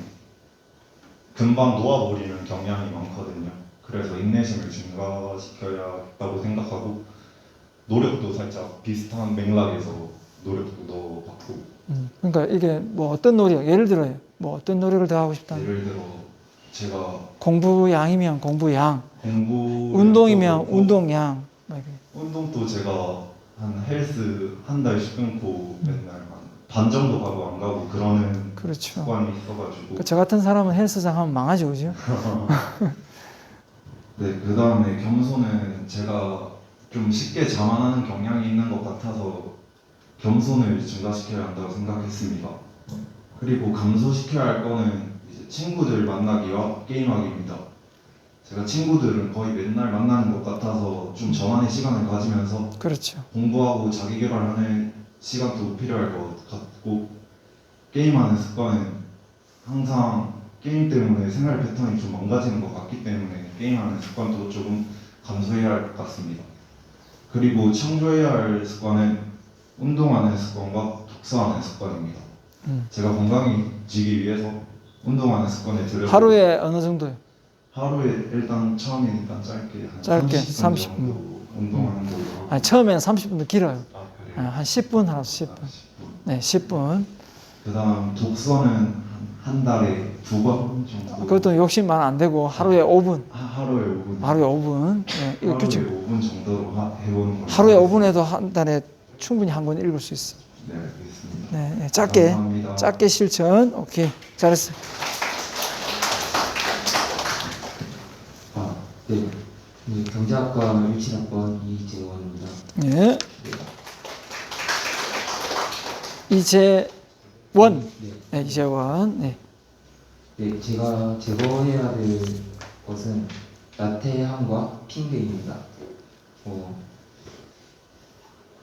금방 놓아버리는 경향이 많거든요. 그래서 인내심을 증가시켜야겠다고 생각하고, 노력도 살짝 비슷한 맥락에서 노력도 넣어봤고, 그러니까 이게 뭐 어떤 노력, 예를 들어요. 뭐 어떤 노력을 더 하고 싶다. 예를 들어 제가 공부 양이면 공부 양, 공부 운동이면 운동 양. 막 이렇게. 운동도 제가 한 헬스 한 달씩 끊고 맨날 한 반 정도 가고 안 가고 그러는 그렇죠. 습관이 있어가지고, 저 같은 사람은 헬스장 하면 망하죠, 그죠? 네, 그 다음에 겸손은 제가 좀 쉽게 자만하는 경향이 있는 것 같아서 겸손을 증가시켜야 한다고 생각했습니다. 그리고 감소시켜야 할 거는 이제 친구들 만나기와 게임하기입니다. 제가 친구들은 거의 맨날 만나는 것 같아서 좀 저만의 시간을 가지면서 그렇죠. 공부하고 자기 개발하는 시간도 필요할 것 같고, 게임하는 습관은 항상 게임 때문에 생활 패턴이 좀 망가지는 것 같기 때문에 게임하는 습관도 조금 감소해야 할 것 같습니다. 그리고 창조해야 할 습관은 운동하는 습관과 독서하는 습관입니다. 제가 건강해지기 위해서 운동하는 습관에 들여 하루에 어느 정도요? 하루에 일단 처음이니까 짧게 한 짧게 30분 30분. 정도 운동하는 걸로 하고. 아니, 처음에는 30분도 길어요. 그래요? 한 10분 하고 10분. 네, 10분. 그다음 독서는 한 달에 2번 정도. 그것도 욕심만 안 되고 하루에 5분. 하루에 5분. 하루에 5분. 네, 이거 하루에 규칙. 5분 정도로 해보는 걸로. 하루에 5분 해도 한 달에 충분히 한 권 읽을 수 있어. 네, 알겠습니다. 네, 네, 짧게. 감사합니다. 짧게 실천. 오케이. 잘했어. 네. 경제학과 17학번 이재원입니다. 네. 이재원. 네, 이재원. 네. 네, 제가 제거해야 될 것은 나태함과 핑계입니다.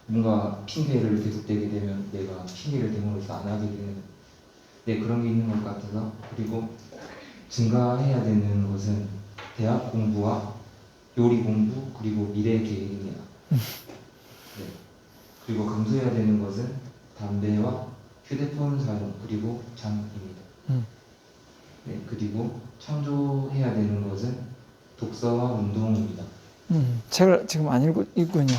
뭔가 핑계를 계속대게 되면 내가 핑계를 대므로써 안 하게 되는 그런 게 있는 것 같아서, 그리고 증가해야 되는 것은 대학 공부와 요리 공부, 그리고 미래 계획입니다. 네. 그리고 감소해야 되는 것은 담배와 휴대폰 사용, 그리고 잠입니다. 네, 그리고 창조해야 되는 것은 독서와 운동입니다. 책을 지금 안 읽군요.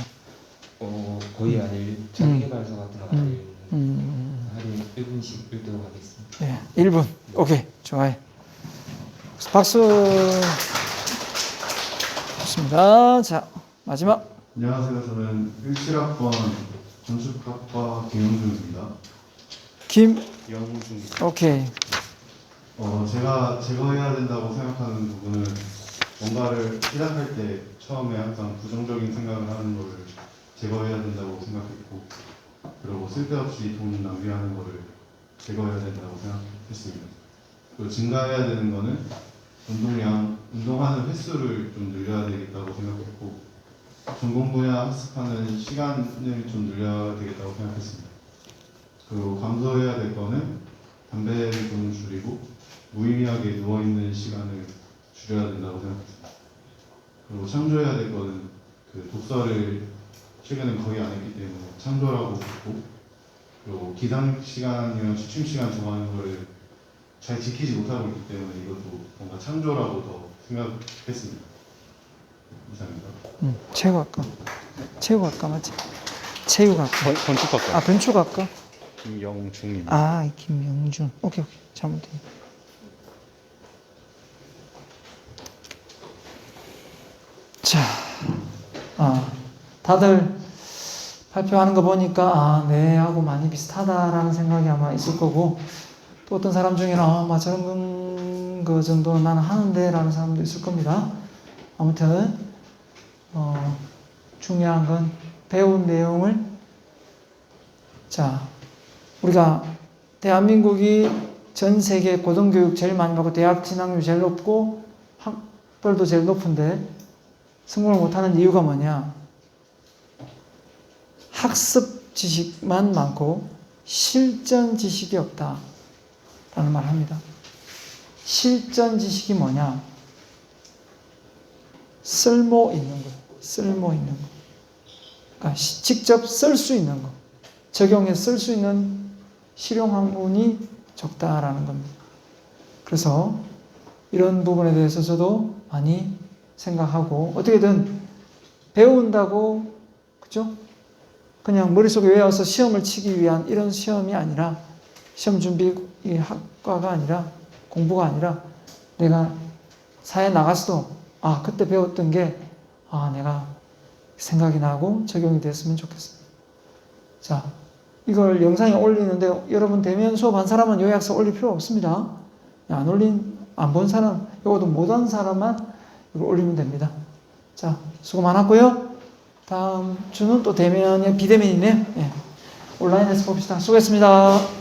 거의 아닐 자기개발서 같은 거 안 읽는 하루에 1분씩 읽도록 하겠습니다. 네, 1분. 오케이. 좋아요. 박수. 좋습니다. 자, 마지막. 안녕하세요. 저는 17학번 건축학과 김영준입니다. 오케이. 제가 제거해야 된다고 생각하는 부분은 뭔가를 시작할 때 처음에 항상 부정적인 생각을 하는 거를 제거해야 된다고 생각했고, 그리고 쓸데없이 돈 낭비하는 거를 제거해야 된다고 생각했습니다. 그리고 증가해야 되는 거는 운동량, 운동하는 횟수를 좀 늘려야 되겠다고 생각했고, 전공 분야 학습하는 시간을 좀 늘려야 되겠다고 생각했습니다. 그리고 감소해야 될 거는 담배를 좀 줄이고 무의미하게 누워있는 시간을 줄여야 된다고 생각했습니다. 그리고 창조해야 될 거는 그 독서를 최근에 거의 안 했기 때문에 창조라고 했고, 그리고 기상 시간이랑 취침 시간 정하는 거를 잘 지키지 못하고 있기 때문에 이것도 뭔가 창조라고 더 생각했습니다. 이상입니다. 체육학과. 체육학과 맞지? 체육학과. 건축학과 아, 건축학과? 김영중입니다. 아, 김영준. 오케이. 잘못됐네. 자, 다들 발표하는 거 보니까 내하고 많이 비슷하다라는 생각이 아마 있을 거고, 또 어떤 사람 중에는 저런 거 정도는 나는 하는데 라는 사람도 있을 겁니다. 아무튼 중요한 건 배운 내용을, 자, 우리가 대한민국이 전 세계 고등교육 제일 많이 받고 대학 진학률 제일 높고 학벌도 제일 높은데 성공을 못하는 이유가 뭐냐? 학습 지식만 많고 실전 지식이 없다 라는 말을 합니다. 실전 지식이 뭐냐? 쓸모 있는 거, 쓸모 있는 거. 그러니까 직접 쓸 수 있는 거, 적용해 쓸 수 있는 실용 학문이 적다라는 겁니다. 그래서 이런 부분에 대해서 저도 많이 생각하고, 어떻게든 배운다고, 그죠? 그냥 머릿속에 외워서 시험을 치기 위한 이런 시험이 아니라, 시험 준비 학과가 아니라, 공부가 아니라, 내가 사회에 나가서도 그때 배웠던 게 내가 생각이 나고 적용이 됐으면 좋겠습니다. 자, 이걸 영상에 올리는데 여러분 대면 수업한 사람은 요약서 올릴 필요 없습니다. 안 본 사람, 이것도 못한 사람만 이거 올리면 됩니다. 자, 수고 많았고요. 다음 주는 또 대면에 비대면이네요. 온라인에서 봅시다. 수고했습니다.